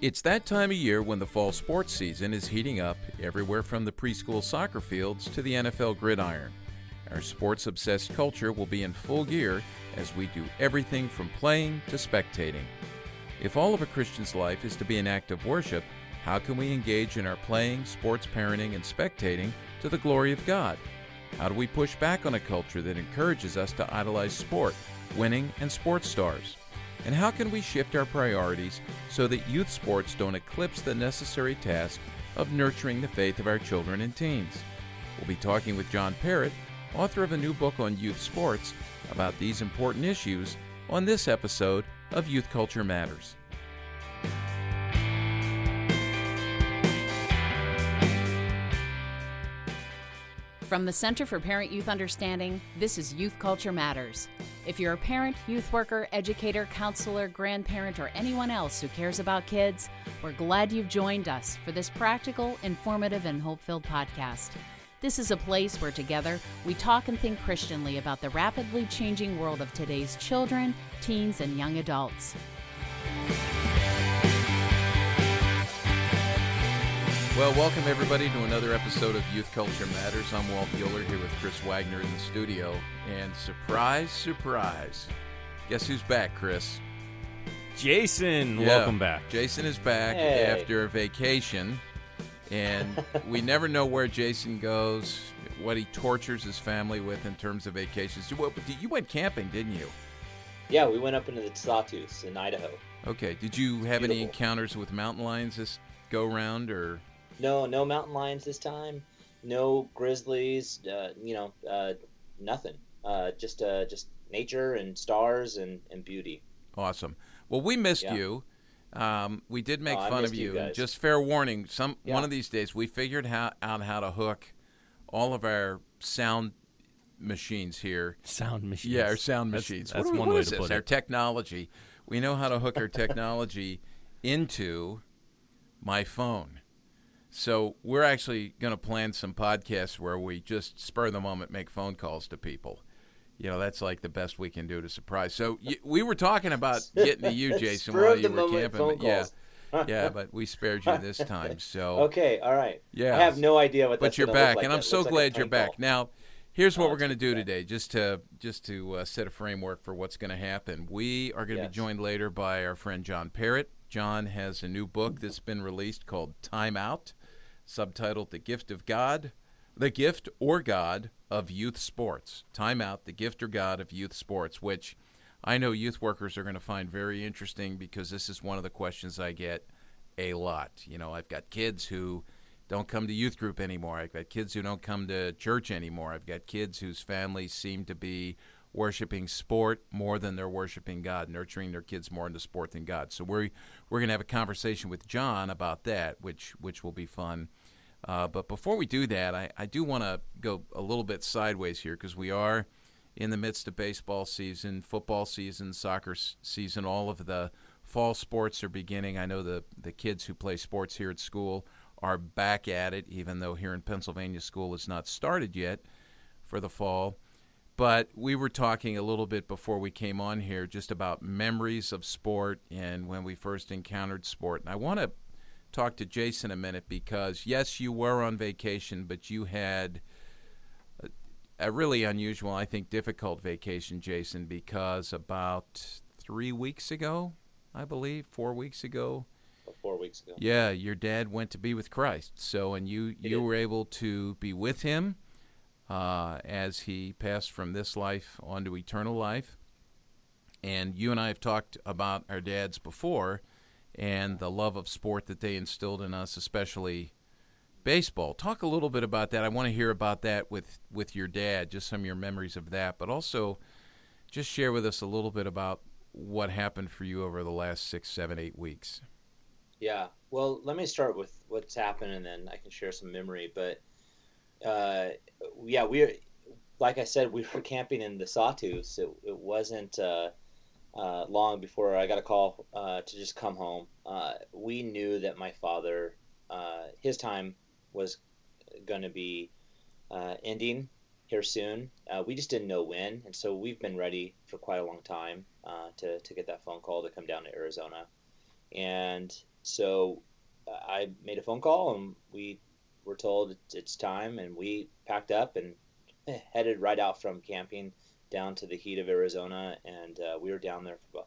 It's that time of year when the fall sports season is heating up everywhere from the preschool soccer fields to the NFL gridiron. Our sports-obsessed culture will be in full gear as we do everything from playing to spectating. If all of a Christian's life is to be an act of worship, how can we engage in our playing, sports parenting, and spectating to the glory of God? How do we push back on a culture that encourages us to idolize sport, winning, and sports stars? And how can we shift our priorities so that youth sports don't eclipse the necessary task of nurturing the faith of our children and teens? We'll be talking with John Perritt, author of a new book on youth sports, about these important issues on this episode of Youth Culture Matters. From the Center for Parent-Youth Understanding, this is Youth Culture Matters. If you're a parent, youth worker, educator, counselor, grandparent, or anyone else who cares about kids, we're glad you've joined us for this practical, informative, and hope-filled podcast. This is a place where together we talk and think Christianly about the rapidly changing world of today's children, teens, and young adults. Well, welcome everybody to another episode of Youth Culture Matters. I'm Walt Mueller here with Chris Wagner in the studio. And surprise, surprise, guess who's back, Chris? Jason, welcome back. Jason is back after a vacation. And we never know where Jason goes, what he tortures his family with in terms of vacations. You went camping, didn't you? Yeah, we went up into the Sawtooth in Idaho. Okay. Did you have any encounters with mountain lions this go-round, or...? No mountain lions this time. No grizzlies. Nothing. Just nature and stars and beauty. Awesome. Well, we missed you. We did make fun of you. Just fair warning. One of these days, we figured out how to hook all of our sound machines here. Sound machines. Yeah, our sound machines. That's one way to put it. Our technology. We know how to hook our technology into my phone. So we're actually going to plan some podcasts where we just spur of the moment make phone calls to people. You know, that's like the best we can do to surprise. So we were talking about getting to you, Jason, while you were camping. Yeah, but we spared you this time. So okay, all right. Yeah, I have no idea what that's going to look like. But you're back, and I'm so glad you're back. Call. Now, here's what we're going to do today, just to set a framework for what's going to happen. We are going to be joined later by our friend John Perritt. John has a new book that's been released called Time Out, subtitled The Gift or God of Youth Sports. Time Out, The Gift or God of Youth Sports, which I know youth workers are going to find very interesting because this is one of the questions I get a lot. You know, I've got kids who don't come to youth group anymore. I've got kids who don't come to church anymore. I've got kids whose families seem to be worshiping sport more than they're worshiping God, nurturing their kids more into sport than God. So we're going to have a conversation with John about that, which will be fun. But before we do that, I do want to go a little bit sideways here because we are in the midst of baseball season, football season, soccer season. All of the fall sports are beginning. I know the kids who play sports here at school are back at it, even though here in Pennsylvania school has not started yet for the fall. But we were talking a little bit before we came on here just about memories of sport and when we first encountered sport. And I want to talk to Jason a minute because, yes, you were on vacation, but you had a really unusual, I think, difficult vacation, Jason, because about 3 weeks ago, I believe, 4 weeks ago. 4 weeks ago. Yeah, your dad went to be with Christ. So, and you were able to be with him as he passed from this life on to eternal life. And you and I have talked about our dads before and the love of sport that they instilled in us, especially baseball. Talk a little bit about that. I want to hear about that with your dad, just some of your memories of that, but also just share with us a little bit about what happened for you over the last 6, 7, 8 weeks. Yeah, well, let me start with what's happened, and then I can share some memory. But like I said, we were camping in the Sawtooth. It wasn't long before I got a call to just come home. We knew that my father, his time was going to be ending here soon. We just didn't know when, and so we've been ready for quite a long time to get that phone call to come down to Arizona. And so I made a phone call, and we were told it's time, and we packed up and headed right out from camping down to the heat of Arizona, and we were down there for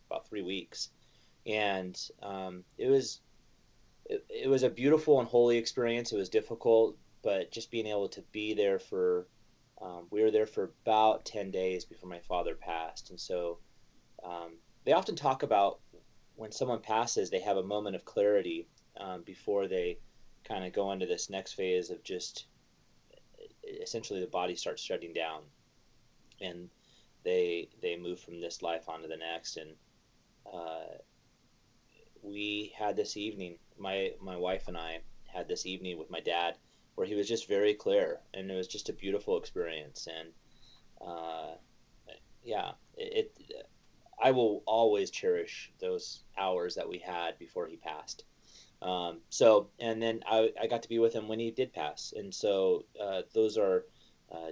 about 3 weeks, and it was a beautiful and holy experience. It was difficult, but just being able to be there for we were there for about 10 days before my father passed, and so they often talk about when someone passes, they have a moment of clarity before they kind of go into this next phase of just essentially the body starts shutting down, and they move from this life onto the next. And we had this evening, my wife and I had this evening with my dad, where he was just very clear, and it was just a beautiful experience. And yeah, I will always cherish those hours that we had before he passed. So, and then I got to be with him when he did pass. And so those are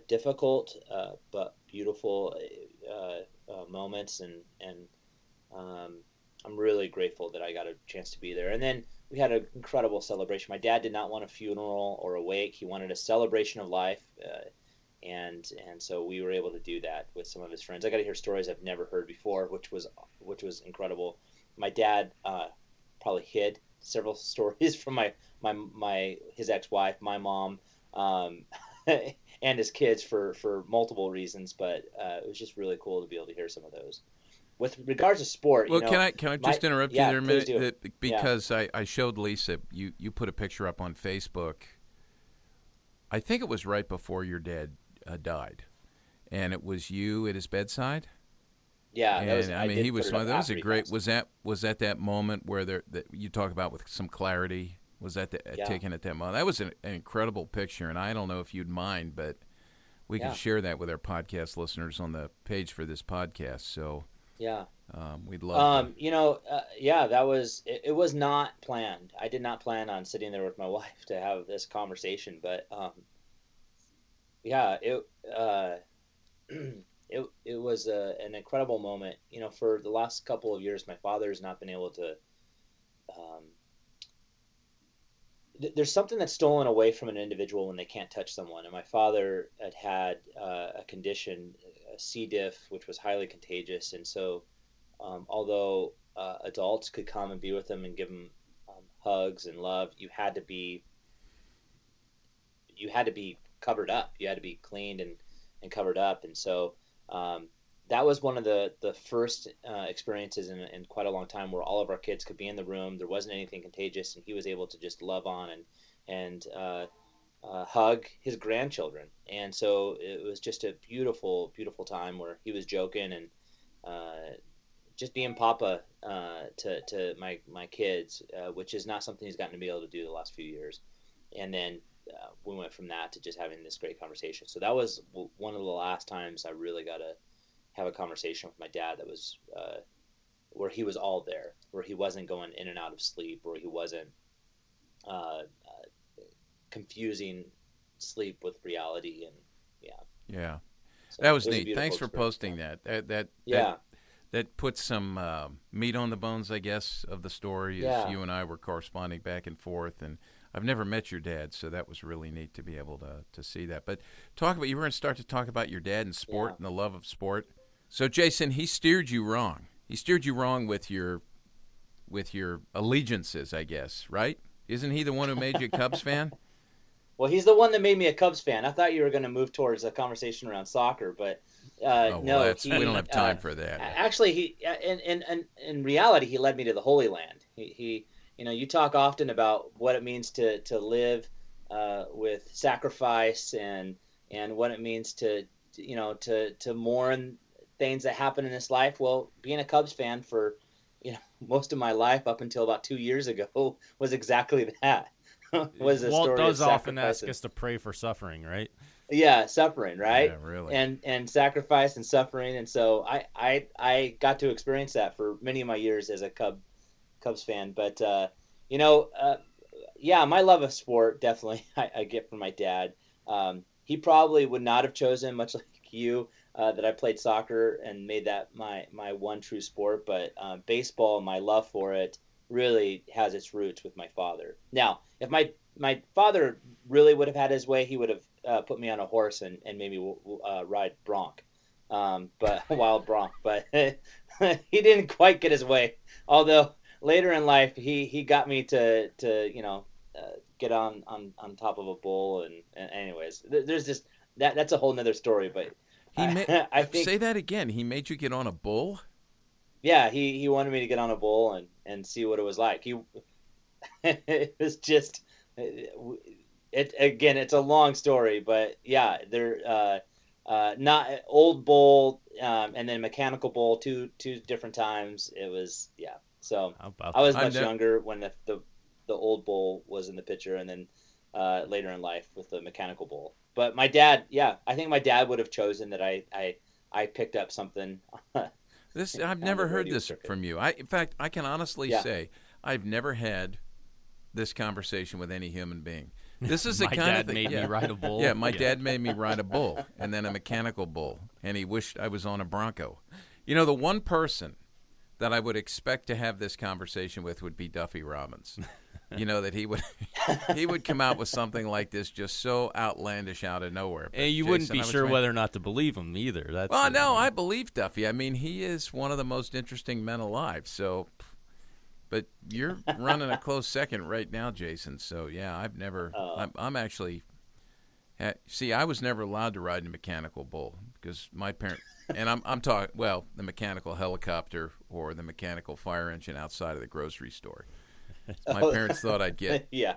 difficult but beautiful moments, and I'm really grateful that I got a chance to be there. And then we had an incredible celebration. My dad did not want a funeral or a wake. He wanted a celebration of life. And so we were able to do that with some of his friends. I got to hear stories I've never heard before, which was incredible. My dad probably hid several stories from his ex-wife, my mom, and his kids for multiple reasons. But it was just really cool to be able to hear some of those. With regards to sport, well, can I just interrupt you there a minute? Because I showed Lisa, you put a picture up on Facebook. I think it was right before your dad died, and it was you at his bedside. Yeah, and he was. That was a great. Was that moment where that you talk about with some clarity? Was that taken at that moment? That was an incredible picture, and I don't know if you'd mind, but we can share that with our podcast listeners on the page for this podcast. So. Yeah. We'd love to. That was, it was not planned. I did not plan on sitting there with my wife to have this conversation, but it was an incredible moment. For the last couple of years, my father has not been able to, there's something that's stolen away from an individual when they can't touch someone. And my father had a condition, C. diff, which was highly contagious. And so, although adults could come and be with him and give him hugs and love, you had to be covered up. You had to be cleaned and covered up. And so that was one of the first experiences in quite a long time where all of our kids could be in the room. There wasn't anything contagious, and he was able to just love on and hug his grandchildren. And so it was just a beautiful, beautiful time where he was joking and just being papa to my kids, which is not something he's gotten to be able to do the last few years. And then we went from that to just having this great conversation. So that was one of the last times I really got to have a conversation with my dad that was where he was all there, where he wasn't going in and out of sleep, where he wasn't confusing sleep with reality. And so that was neat. Thanks for posting that. That puts some meat on the bones, I guess, of the story as you and I were corresponding back and forth. And I've never met your dad, so that was really neat to be able to see that. But you were going to start to talk about your dad and sport and the love of sport. So, Jason, he steered you wrong. He steered you wrong with your allegiances, I guess, right? Isn't he the one who made you a Cubs fan? Well, he's the one that made me a Cubs fan. I thought you were going to move towards a conversation around soccer, but no. We don't have time for that. Actually, he in reality, he led me to the Holy Land. He you talk often about what it means to live with sacrifice and what it means to mourn things that happen in this life. Well, being a Cubs fan for most of my life up until about 2 years ago was exactly that. Was a Walt story does of often ask us to pray for suffering, right? Yeah, suffering, right? Yeah, really. And sacrifice and suffering, and so I got to experience that for many of my years as a Cubs fan. But my love of sport definitely I get from my dad. He probably would not have chosen, much like you, that I played soccer and made that my one true sport. But baseball, my love for it really has its roots with my father. Now, if my father really would have had his way, he would have put me on a horse and made me ride bronc, but wild bronc. But he didn't quite get his way. Although later in life, he got me to get on top of a bull. And anyways, there's just that's a whole nother story. But I think, say that again. He made you get on a bull? Yeah, he wanted me to get on a bull and see what it was like. It was just it's a long story, but yeah, they're not old bull and then mechanical bull two different times. It was So I was much younger when the old bull was in the picture, and then later in life with the mechanical bull. But my dad, I think my dad would have chosen that I picked up something. I've never heard this from you. In fact, I can honestly say I've never had this conversation with any human being. This is the kind of thing. My dad made me ride a bull. Yeah, my dad made me ride a bull, and then a mechanical bull, and he wished I was on a Bronco. You know, the one person that I would expect to have this conversation with would be Duffy Robbins. You know, that he would come out with something like this just so outlandish out of nowhere. But and you wouldn't be sure whether or not to believe him either. No, I believe Duffy. I mean, he is one of the most interesting men alive. So, but you're running a close second right now, Jason. So, yeah, I've never I'm actually see, I was never allowed to ride a mechanical bull because my parents, and I'm talking, well, the mechanical helicopter or the mechanical fire engine outside of the grocery store. My parents thought I'd get. Yeah.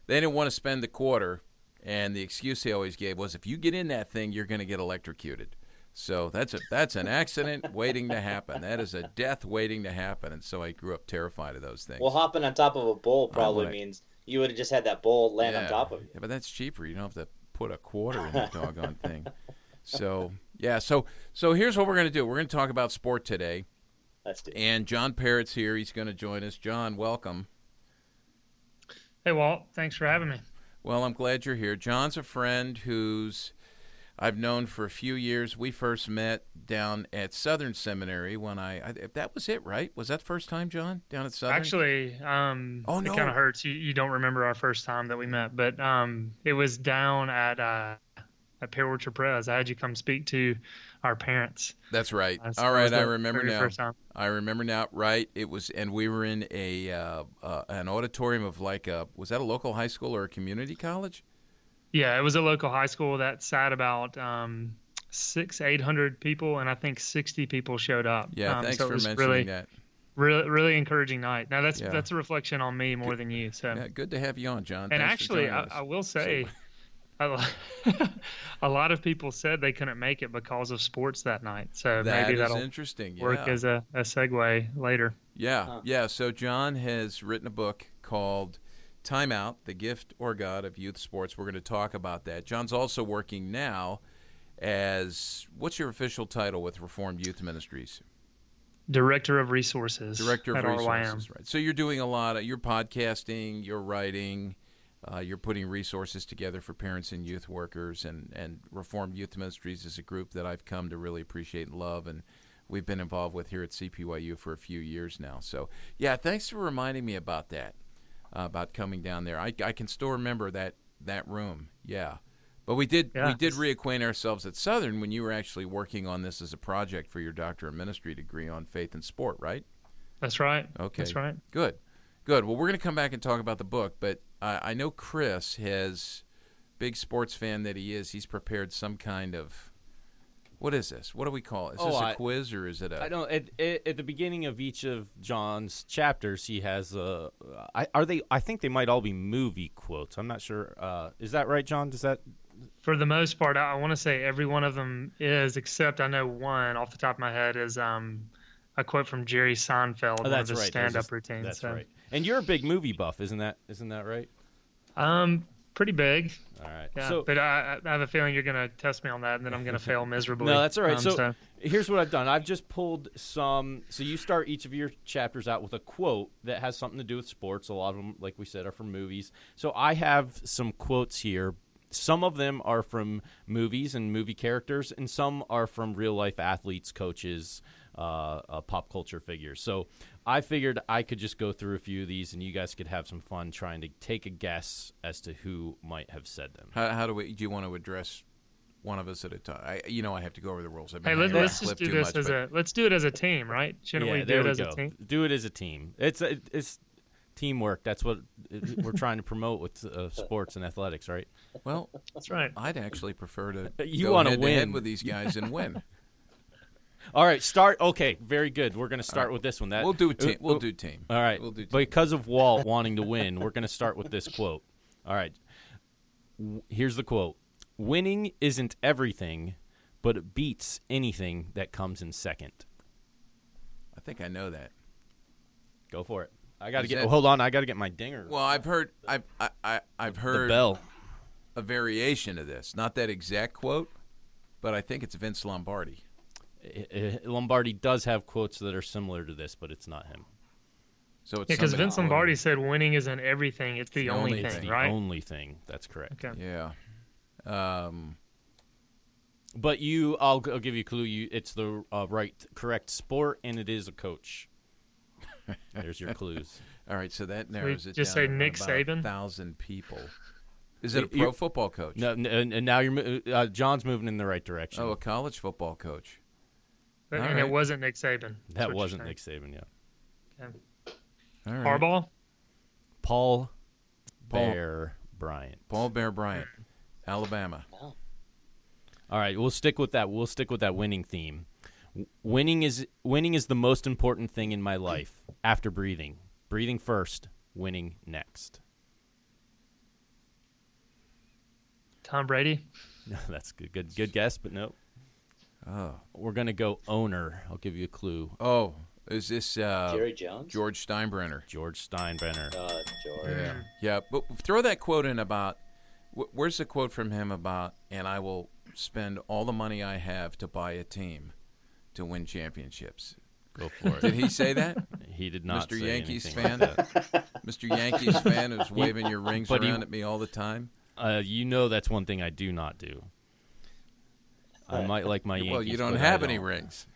They didn't want to spend the quarter, and the excuse they always gave was, if you get in that thing, you're going to get electrocuted. So that's an accident waiting to happen. That is a death waiting to happen. And so I grew up terrified of those things. Well, hopping on top of a bull probably means you would have just had that bull land on top of you. Yeah, but that's cheaper. You don't have to put a quarter in the doggone thing. So, yeah. So here's what we're going to do. We're going to talk about sport today. Let's do it. And John Perritt's here. He's going to join us. John, welcome. Hey, Walt. Thanks for having me. Well, I'm glad you're here. John's a friend who's I've known for a few years. We first met down at Southern Seminary when that was it, right? Was that the first time, John, down at Southern? Actually, It kind of hurts. You don't remember our first time that we met, but it was down at Pear Orchard Pres. I had you come speak to our parents. That's right. All right, I remember now. I remember now. Right, it was, and we were in an auditorium of was that a local high school or a community college? Yeah, it was a local high school that sat about 600-800 people, and I think 60 people showed up. Yeah, thanks for mentioning that. Really encouraging night. Now that's a reflection on me more than you. So yeah, good to have you on, John. And thanks actually, I will say, a lot of people said they couldn't make it because of sports that night. So maybe that'll interesting. Yeah. work as a segue later. Yeah, yeah. So John has written a book called Time Out, The Gift or God of Youth Sports. We're going to talk about that. John's also working now as, what's your official title with Reformed Youth Ministries? Director of Resources. Director of Resources, RYM. right. So you're doing a lot of, you're podcasting, you're writing, you're putting resources together for parents and youth workers, and Reformed Youth Ministries is a group that I've come to really appreciate and love, and we've been involved with here at CPYU for a few years now. So, yeah, thanks for reminding me about that. About coming down there. I can still remember that room. Yeah. But we did reacquaint ourselves at Southern when you were actually working on this as a project for your Doctor of Ministry degree on faith and sport, right? That's right. Okay. That's right. Good. Well, we're going to come back and talk about the book, but I know Chris has, big sports fan that he is, he's prepared some kind of, what is this? What do we call it? Is this a quiz or is it a... I don't. At the beginning of each of John's chapters, he has I think they might all be movie quotes. I'm not sure. Is that right, John? Does that... For the most part, I want to say every one of them is, except I know one off the top of my head is a quote from Jerry Seinfeld, one of his stand-up routines. That's right. And you're a big movie buff, isn't that right? Pretty big. All right. Yeah, but I have a feeling you're going to test me on that, and then I'm going to fail miserably. No, that's all right. So here's what I've done. I've just pulled some. So you start each of your chapters out with a quote that has something to do with sports. A lot of them, like we said, are from movies. So I have some quotes here Some of them are from movies and movie characters, and some are from real-life athletes, coaches, pop culture figures. So I figured I could just go through a few of these, and you guys could have some fun trying to take a guess as to who might have said them. How do you want to address one of us at a time? I have to go over the rules. Hey, let's just do this let's do it as a team, right? Shouldn't we do it as a team? Do it as a team. It's teamwork. That's what we're trying to promote with sports and athletics, right? Well, that's right. I'd actually prefer to go head-to-head with these guys and win. All right, start. Okay, very good. We're going to start with this one. We'll do team. We'll do team. All right. We'll do team. Because of Walt wanting to win, we're going to start with this quote. All right. Here's the quote. Winning isn't everything, but it beats anything that comes in second. I think I know that. Go for it. I got to get. Hold on. I got to get my dinger. Well, I've heard the bell. A variation of this. Not that exact quote, but I think it's Vince Lombardi. Lombardi does have quotes that are similar to this, but it's not him. So it's because Vince Lombardi said winning isn't everything; it's the only thing, right? The only thing. That's correct. Okay. Yeah. But I'll give you a clue. It's the correct sport, and it is a coach. There's your clues. All right, so that narrows it just down say to Nick about Saban? 1,000 people. Is it a pro football coach? No, and now you're John's moving in the right direction. Oh, a college football coach. And it wasn't Nick Saban. That wasn't Nick Saban, yeah. Okay. All right. Harbaugh? Paul Bear Bryant. Paul Bear Bryant, Alabama. No. All right, we'll stick with that. We'll stick with that winning theme. Winning is the most important thing in my life after breathing. Breathing first, winning next. Tom Brady? No, that's good guess, but no. Oh. We're going to go owner. I'll give you a clue. Oh, is this Jerry Jones? George Steinbrenner. George Steinbrenner. George. Yeah, but throw that quote in about where's the quote from him about, and I will spend all the money I have to buy a team to win championships. Go for it. Did he say that? He did not Mr. say Yankees anything fan? like that. Mr. Yankees fan who's waving your rings around at me all the time? You know that's one thing I do not do. I might like my Yankees. Well, you don't have any rings.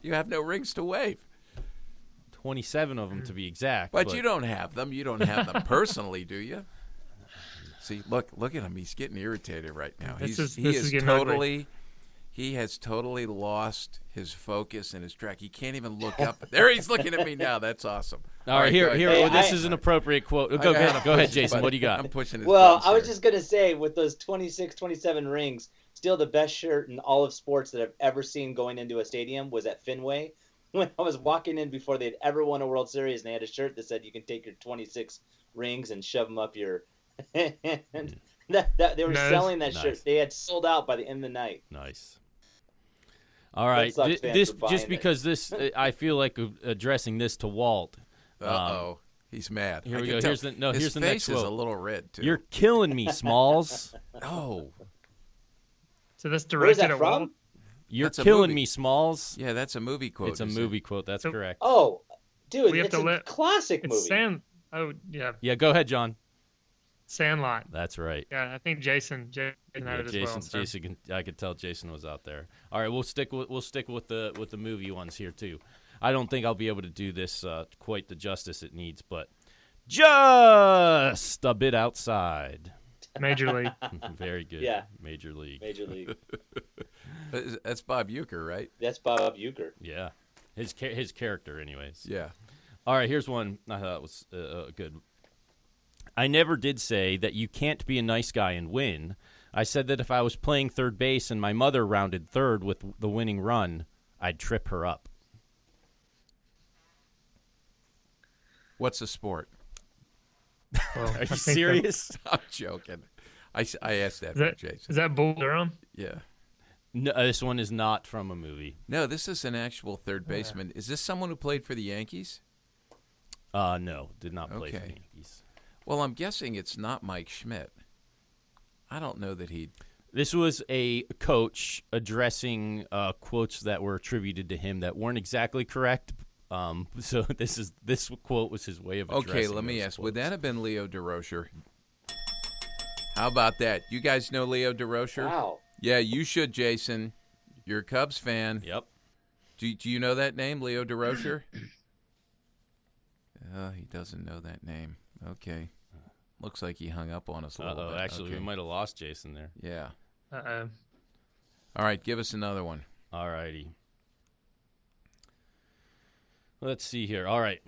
You have no rings to wave. 27 of them to be exact. But you don't have them. You don't have them personally, do you? See, look at him. He's getting irritated right now. He has totally lost his focus and his track. He can't even look up. There he's looking at me now. That's awesome. All right, here. This is an appropriate quote. Go ahead, Jason. What do you got? I'm pushing his Well, I was just going to say, with those 26, 27 rings, still the best shirt in all of sports that I've ever seen going into a stadium was at Fenway. When I was walking in before they'd ever won a World Series, and they had a shirt that said you can take your 26 rings and shove them up your and they were selling that shirt. They had sold out by the end of the night. Nice. All right, this just because this, I feel like addressing this to Walt. He's mad. Here we go. Here's the next quote. His face is a little red too. You're killing me, Smalls. Oh. So that's directed at Walt. You're killing me, Smalls. Yeah, that's a movie quote. It's a movie quote. That's correct. Oh, dude, it's a classic movie. Yeah, go ahead, John. Sandlot. That's right. Yeah, I think Jason had it as well. So. I could tell Jason was out there. All right, we'll stick with the movie ones here too. I don't think I'll be able to do this quite the justice it needs, but just a bit outside. Major League. Very good. Yeah. Major League. Major League. That's Bob Uecker, right? That's Bob Uecker. Yeah. His character, anyways. Yeah. All right, here's one I thought was good. I never did say that you can't be a nice guy and win. I said that if I was playing third base and my mother rounded third with the winning run, I'd trip her up. What's a sport? Well, Are you serious? I'm joking. I asked that for Jason. Is that Bull Durham? Yeah. No, this one is not from a movie. No, this is an actual third baseman. Is this someone who played for the Yankees? No, did not play for the Yankees. Well, I'm guessing it's not Mike Schmidt. I don't know that he'd... This was a coach addressing quotes that were attributed to him that weren't exactly correct. So this quote was his way of addressing Okay, let me ask. quotes. Would that have been Leo DeRocher? How about that? You guys know Leo DeRocher? Wow. Yeah, you should, Jason. You're a Cubs fan. Yep. Do you know that name, Leo DeRocher? He doesn't know that name. Okay. Looks like he hung up on us a little bit. Actually, okay. We might have lost Jason there. Yeah. Uh-oh. All right, give us another one. All righty. Let's see here. All right.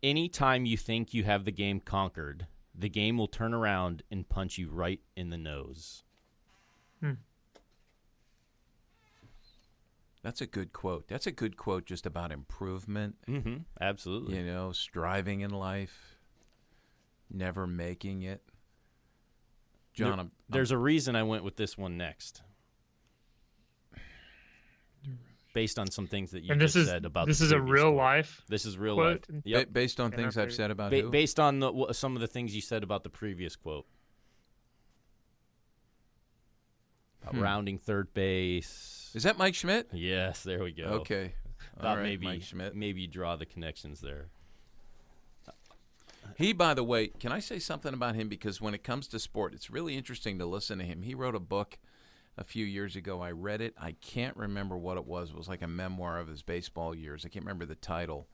Anytime you think you have the game conquered, the game will turn around and punch you right in the nose. That's a good quote. That's a good quote just about improvement. Mm-hmm. Absolutely. You know, striving in life, never making it. John, there's a reason I went with this one next. Based on some things that you just said about this is a real life. This is real quote. life. Yep. Based on things I've said about who? Based on some of the things you said about the previous quote. About rounding third base. Is that Mike Schmidt? Yes, there we go. Okay. Thought right, maybe Mike Schmidt. Maybe you draw the connections there. He, by the way, can I say something about him? Because when it comes to sport, it's really interesting to listen to him. He wrote a book a few years ago. I read it. I can't remember what it was. It was like a memoir of his baseball years. I can't remember the title.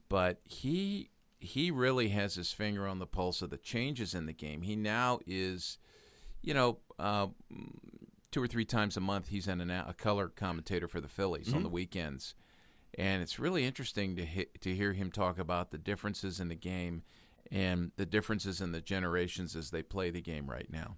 But he really has his finger on the pulse of the changes in the game. He now is, 2 or 3 times a month he's a color commentator for the Phillies on the weekends. And it's really interesting to hear him talk about the differences in the game and the differences in the generations as they play the game right now.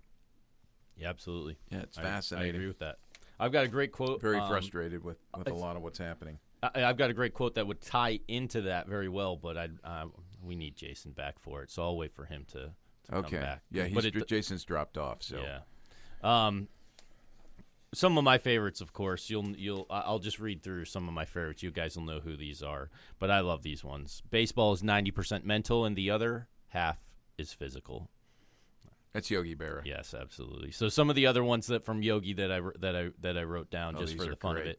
Yeah, absolutely. Yeah, it's fascinating. I agree with that. I've got a great quote. Very frustrated with a lot of what's happening. I've got a great quote that would tie into that very well, but we need Jason back for it, so I'll wait for him to come back. Yeah, Jason's dropped off. So yeah. Some of my favorites, of course. I'll just read through some of my favorites. You guys will know who these are, but I love these ones. Baseball is 90% mental, and the other half is physical. That's Yogi Berra. Yes, absolutely. So some of the other ones from Yogi that I wrote down just for the fun of it.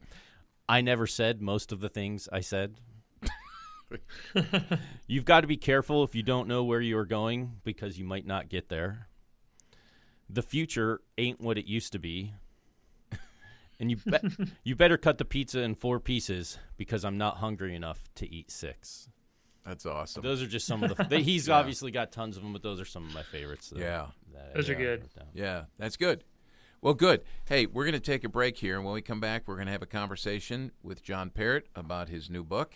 I never said most of the things I said. You've got to be careful if you don't know where you are going because you might not get there. The future ain't what it used to be. And you better cut the pizza in 4 pieces because I'm not hungry enough to eat 6. That's awesome. Those are just some of the. He's obviously got tons of them, but those are some of my favorites. Those are good. Yeah, that's good. Well, good. Hey, we're going to take a break here, and when we come back, we're going to have a conversation with John Perritt about his new book,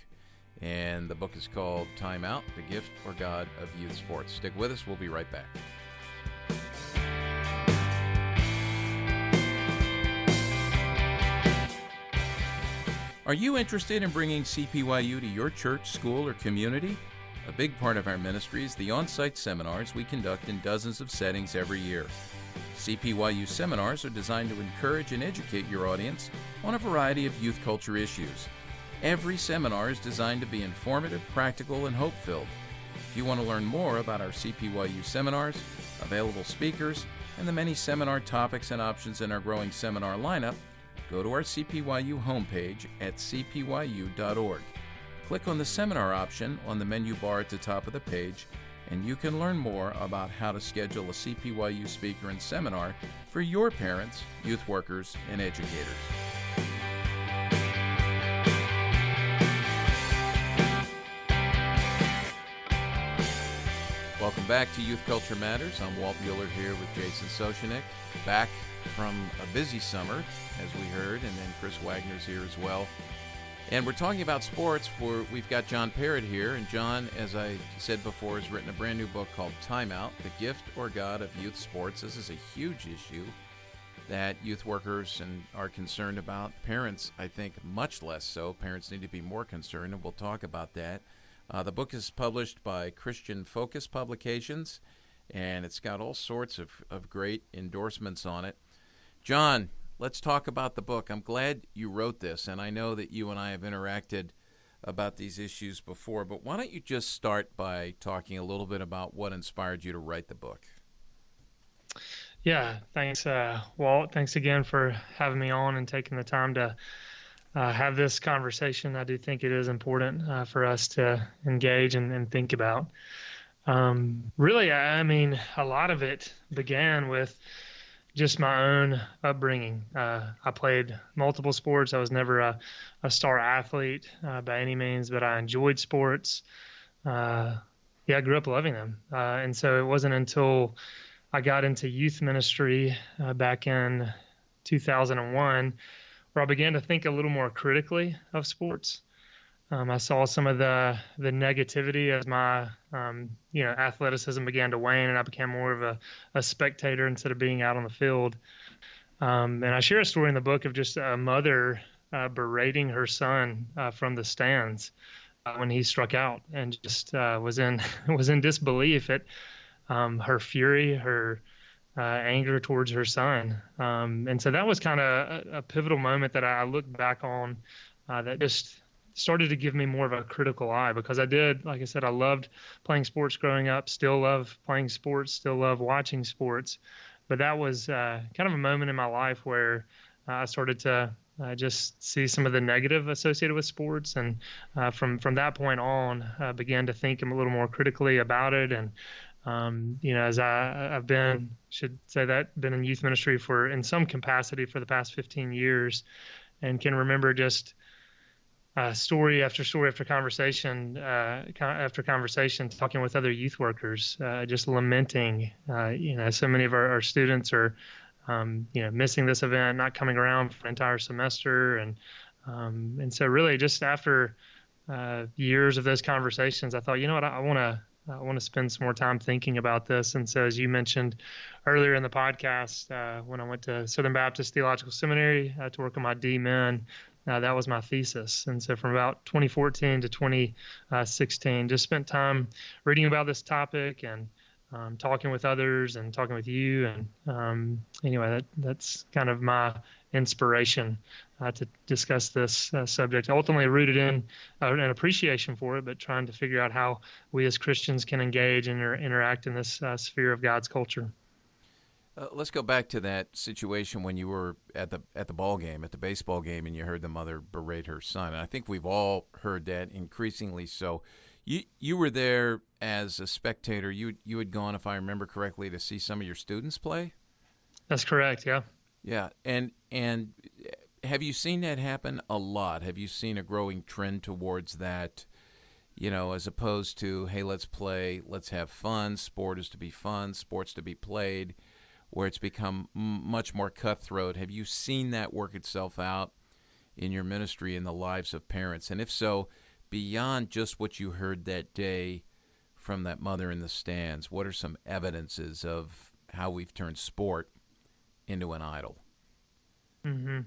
and the book is called Time Out: The Gift or God of Youth Sports. Stick with us. We'll be right back. Are you interested in bringing CPYU to your church, school, or community? A big part of our ministry is the on-site seminars we conduct in dozens of settings every year. CPYU seminars are designed to encourage and educate your audience on a variety of youth culture issues. Every seminar is designed to be informative, practical, and hope-filled. If you want to learn more about our CPYU seminars, available speakers, and the many seminar topics and options in our growing seminar lineup, go to our CPYU homepage at cpyu.org. Click on the seminar option on the menu bar at the top of the page, and you can learn more about how to schedule a CPYU speaker and seminar for your parents, youth workers, and educators. Welcome back to Youth Culture Matters. I'm Walt Mueller here with Jason Sochanek, back from a busy summer, as we heard, and then Chris Wagner's here as well. And we're talking about sports. We've got John Perritt here, and John, as I said before, has written a brand new book called Time Out: The Gift or God of Youth Sports. This is a huge issue that youth workers are concerned about. Parents, I think, much less so. Parents need to be more concerned, and we'll talk about that. The book is published by Christian Focus Publications, and it's got all sorts of great endorsements on it. John, let's talk about the book. I'm glad you wrote this, and I know that you and I have interacted about these issues before, but why don't you just start by talking a little bit about what inspired you to write the book? Yeah, thanks, Walt. Thanks again for having me on and taking the time to have this conversation. I do think it is important for us to engage and think about. Really, I mean, a lot of it began with just my own upbringing. I played multiple sports. I was never a star athlete by any means, but I enjoyed sports. Yeah, I grew up loving them. And so it wasn't until I got into youth ministry back in 2001 where I began to think a little more critically of sports. I saw some of the negativity as my athleticism began to wane, and I became more of a spectator instead of being out on the field. And I share a story in the book of just a mother berating her son from the stands when he struck out, and just was in disbelief at her fury, her anger towards her son. And so that was kind of a pivotal moment that I look back on that just started to give me more of a critical eye, because I did, like I said, I loved playing sports growing up, still love playing sports, still love watching sports. But that was kind of a moment in my life where I started to just see some of the negative associated with sports. And from that point on, I began to think a little more critically about it. And as I've been in youth ministry in some capacity for the past 15 years, and can remember just story after story after conversation talking with other youth workers, just lamenting, so many of our students are, missing this event, not coming around for an entire semester. And so really just after years of those conversations, I thought, you know what, I want to spend some more time thinking about this. And so, as you mentioned earlier in the podcast, when I went to Southern Baptist Theological Seminary to work on my D-Min, that was my thesis. And so from about 2014 to 2016, just spent time reading about this topic and talking with others and talking with you. And anyway, that's kind of my inspiration to discuss this subject, ultimately rooted in an appreciation for it, but trying to figure out how we as Christians can engage and interact in this sphere of God's culture. Let's go back to that situation when you were at the ball game, at the baseball game, and you heard the mother berate her son. And I think we've all heard that, increasingly so. You were there as a spectator. You had gone, if I remember correctly, to see some of your students play? That's correct, yeah. Yeah, and have you seen that happen a lot? Have you seen a growing trend towards that, as opposed to, hey, let's play, let's have fun, sport is to be fun, sport's to be played, where it's become much more cutthroat? Have you seen that work itself out in your ministry in the lives of parents? And if so, beyond just what you heard that day from that mother in the stands, what are some evidences of how we've turned sport into an idol? Mm-hmm.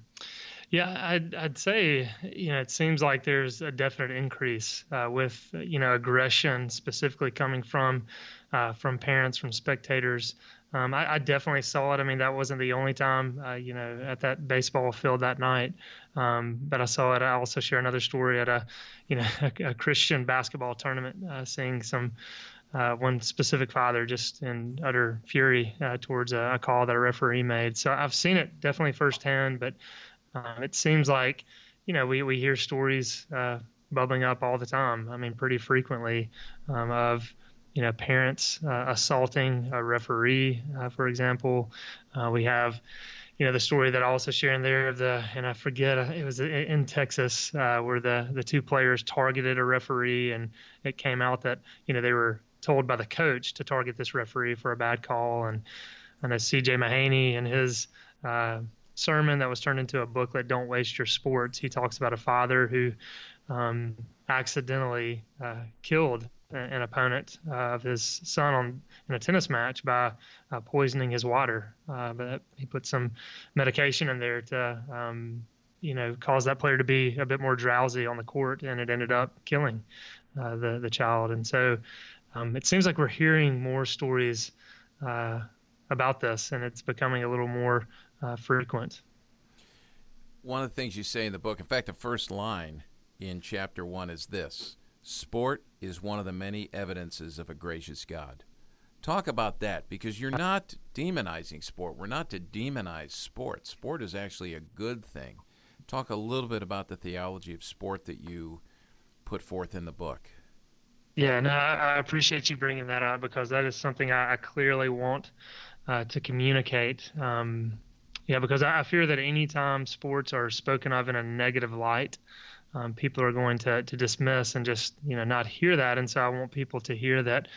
Yeah, I'd say, it seems like there's a definite increase with, aggression specifically coming from parents, from spectators. I definitely saw it. I mean, that wasn't the only time, at that baseball field that night. But I saw it. I also share another story at a Christian basketball tournament, seeing one specific father just in utter fury towards a call that a referee made. So I've seen it definitely firsthand, but it seems like, we hear stories bubbling up all the time. I mean, pretty frequently of parents assaulting a referee, for example. We have, the story that I also share in there and I forget, it was in Texas where the two players targeted a referee, and it came out that, they were told by the coach to target this referee for a bad call. And I know C.J. Mahaney in his sermon that was turned into a booklet, Don't Waste Your Sports, he talks about a father who accidentally killed an opponent of his son in a tennis match by poisoning his water. But he put some medication in there to, cause that player to be a bit more drowsy on the court, and it ended up killing the child. And so it seems like we're hearing more stories about this, and it's becoming a little more frequent. One of the things you say in the book, in fact, the first line in chapter 1 is this: sport is one of the many evidences of a gracious God. Talk about that, because you're not demonizing sport. We're not to demonize sport. Sport is actually a good thing. Talk a little bit about the theology of sport that you put forth in the book. Yeah, no, I appreciate you bringing that up because that is something I clearly want to communicate. Yeah, because I fear that anytime sports are spoken of in a negative light, people are going to dismiss and just not hear that. And so I want people to hear that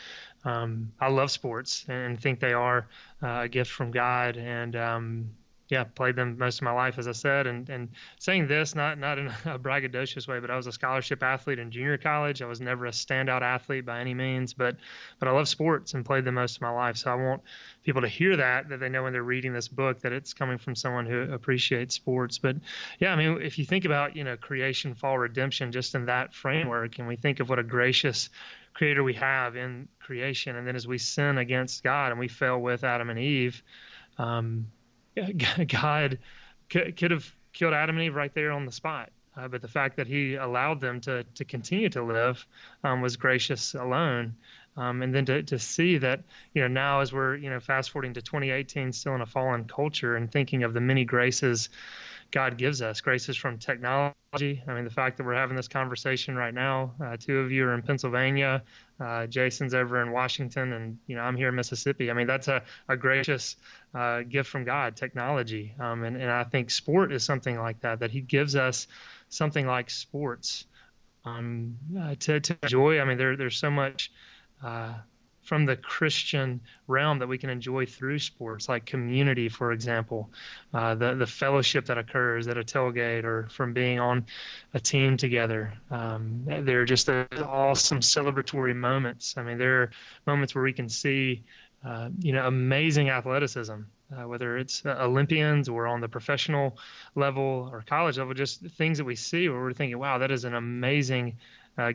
I love sports and think they are a gift from God. And yeah, played them most of my life, as I said. And saying this, not in a braggadocious way, but I was a scholarship athlete in junior college. I was never a standout athlete by any means, but I love sports and played them most of my life. So I want people to hear that they know when they're reading this book that it's coming from someone who appreciates sports. But yeah, I mean, if you think about creation, fall, redemption, just in that framework, and we think of what a gracious creator we have in creation, and then as we sin against God and we fail with Adam and Eve, God could have killed Adam and Eve right there on the spot. But the fact that he allowed them to continue to live was gracious alone. And then to see that, now as we're, fast forwarding to 2018, still in a fallen culture and thinking of the many graces God gives us, graces from technology. I mean, the fact that we're having this conversation right now, two of you are in Pennsylvania, Jason's over in Washington, and, I'm here in Mississippi. I mean, that's a gracious gift from God, technology. And I think sport is something like that he gives us something like sports to enjoy. I mean, there's so much from the Christian realm that we can enjoy through sports, like community, for example, the fellowship that occurs at a tailgate or from being on a team together. There are just awesome celebratory moments. I mean, there are moments where we can see, amazing athleticism, whether it's Olympians or on the professional level or college level, just things that we see where we're thinking, wow, that is an amazing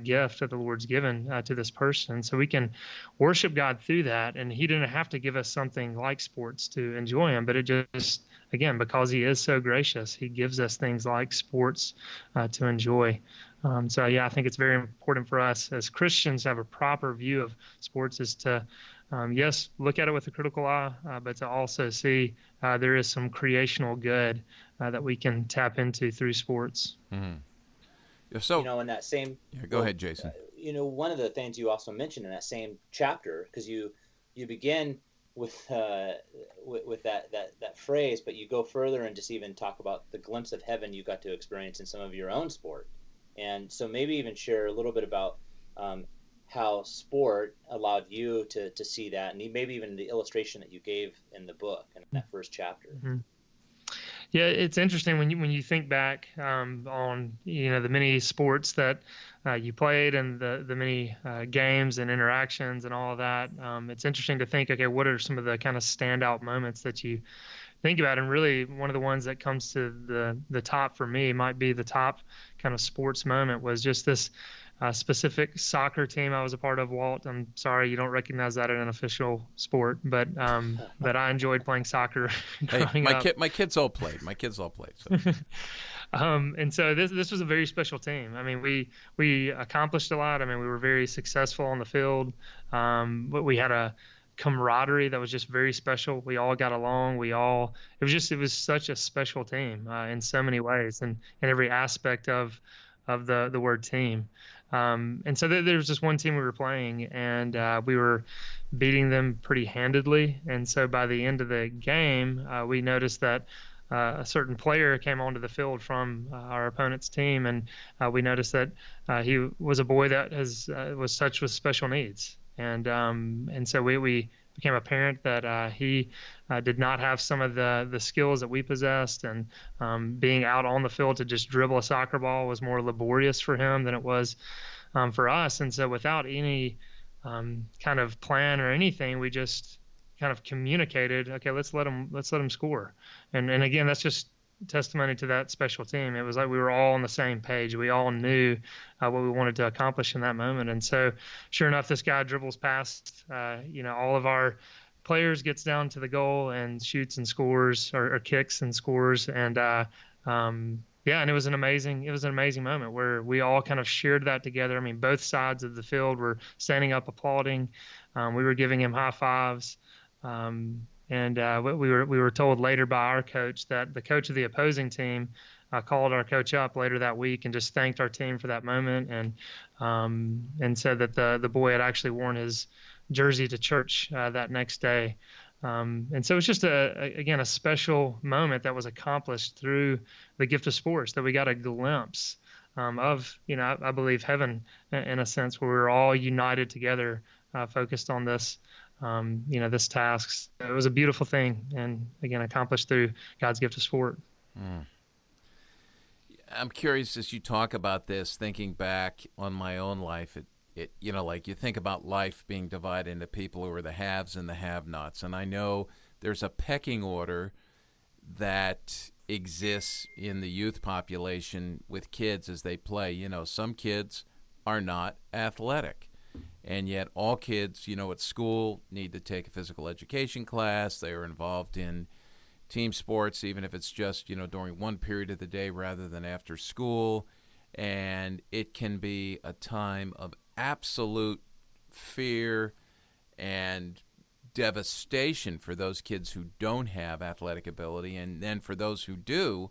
gift that the Lord's given to this person. So we can worship God through that. And he didn't have to give us something like sports to enjoy him, but it just, again, because he is so gracious, he gives us things like sports to enjoy. So yeah, I think it's very important for us as Christians to have a proper view of sports is to, yes, look at it with a critical eye, but to also see there is some creational good that we can tap into through sports. Mm-hmm. So, in that same... go ahead, Jason. One of the things you also mentioned in that same chapter, because you begin with that phrase, but you go further and just even talk about the glimpse of heaven you got to experience in some of your own sport. And so maybe even share a little bit about how sport allowed you to see that, and maybe even the illustration that you gave in the book in that first chapter. Mm-hmm. Yeah, it's interesting when you think back on the many sports that you played and the many games and interactions and all of that. It's interesting to think, okay, what are some of the kind of standout moments that you think about? And really, one of the ones that comes to the top for me might be the top kind of sports moment was just this specific soccer team I was a part of. Walt, I'm sorry you don't recognize that in an official sport, but I enjoyed playing soccer growing up. My kids all played. So. And so this was a very special team. I mean, we accomplished a lot. I mean, we were very successful on the field, but we had a camaraderie that was just very special. We all got along. It was such a special team in so many ways, and in every aspect of the word team. And so there was just one team we were playing, and we were beating them pretty handedly. And so by the end of the game, we noticed that a certain player came onto the field from our opponent's team, and we noticed that he was a boy that was such with special needs. And so we became apparent that he did not have some of the skills that we possessed, and being out on the field to just dribble a soccer ball was more laborious for him than it was for us. And so without any kind of plan or anything, we just kind of communicated, okay, let's let him score. And again, that's just testimony to that special team. It was like we were all on the same page. We all knew what we wanted to accomplish in that moment. And so sure enough, this guy dribbles past, all of our players, gets down to the goal and shoots and scores or kicks and scores. And, and it was an amazing moment where we all kind of shared that together. I mean, both sides of the field were standing up, applauding. We were giving him high fives. And we were told later by our coach that the coach of the opposing team called our coach up later that week and just thanked our team for that moment, and said that the boy had actually worn his jersey to church that next day. And so it's just again a special moment that was accomplished through the gift of sports, that we got a glimpse of, I believe heaven in a sense, where we're all united together, focused on this, this task. It was a beautiful thing, and again accomplished through God's gift of sport. I'm curious, as you talk about this, thinking back on my own life, like you think about life being divided into people who are the haves and the have-nots. And I know there's a pecking order that exists in the youth population with kids as they play. Some kids are not athletic. And yet all kids, at school need to take a physical education class. They are involved in team sports, even if it's just, during one period of the day rather than after school. And it can be a time of absolute fear and devastation for those kids who don't have athletic ability. And then for those who do,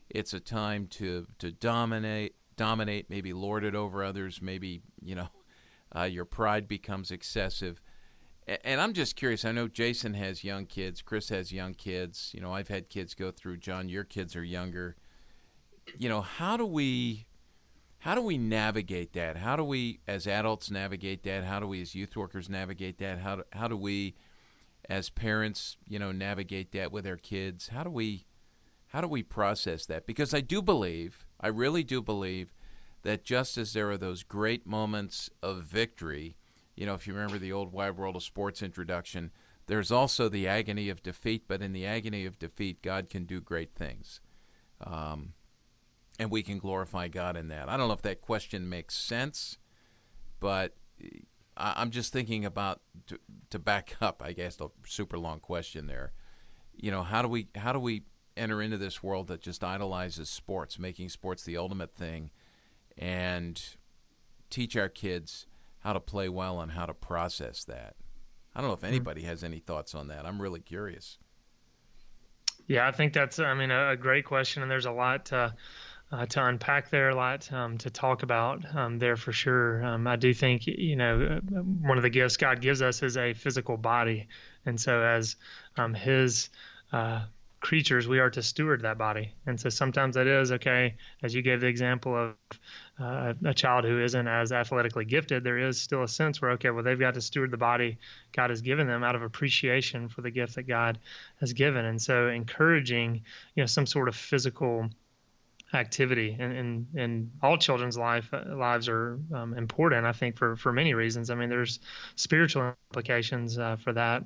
it's a time to dominate, maybe lord it over others, maybe, your pride becomes excessive. And I'm just curious. I know Jason has young kids. Chris has young kids. I've had kids go through. John, your kids are younger. How do we navigate that? How do we, as adults, navigate that? How do we, as youth workers, navigate that? How do we, as parents, navigate that with our kids? How do we process that? Because I really do believe, that just as there are those great moments of victory, if you remember the old Wide World of Sports introduction, there's also the agony of defeat, but in the agony of defeat, God can do great things. And we can glorify God in that. I don't know if that question makes sense, but I'm just thinking about, to back up, I guess, a super long question there. How do we enter into this world that just idolizes sports, making sports the ultimate thing, and teach our kids how to play well and how to process that? I don't know if anybody has any thoughts on that. I'm really curious. Yeah, I think that's, a great question, and there's a lot to unpack there, a lot to talk about there for sure. I do think, one of the gifts God gives us is a physical body. And so as his creatures, we are to steward that body. And so sometimes that is, okay, as you gave the example of a child who isn't as athletically gifted, there is still a sense where, okay, well, they've got to steward the body God has given them out of appreciation for the gift that God has given. And so encouraging, some sort of physical activity in all children's lives are important, I think, for many reasons. There's spiritual implications for that,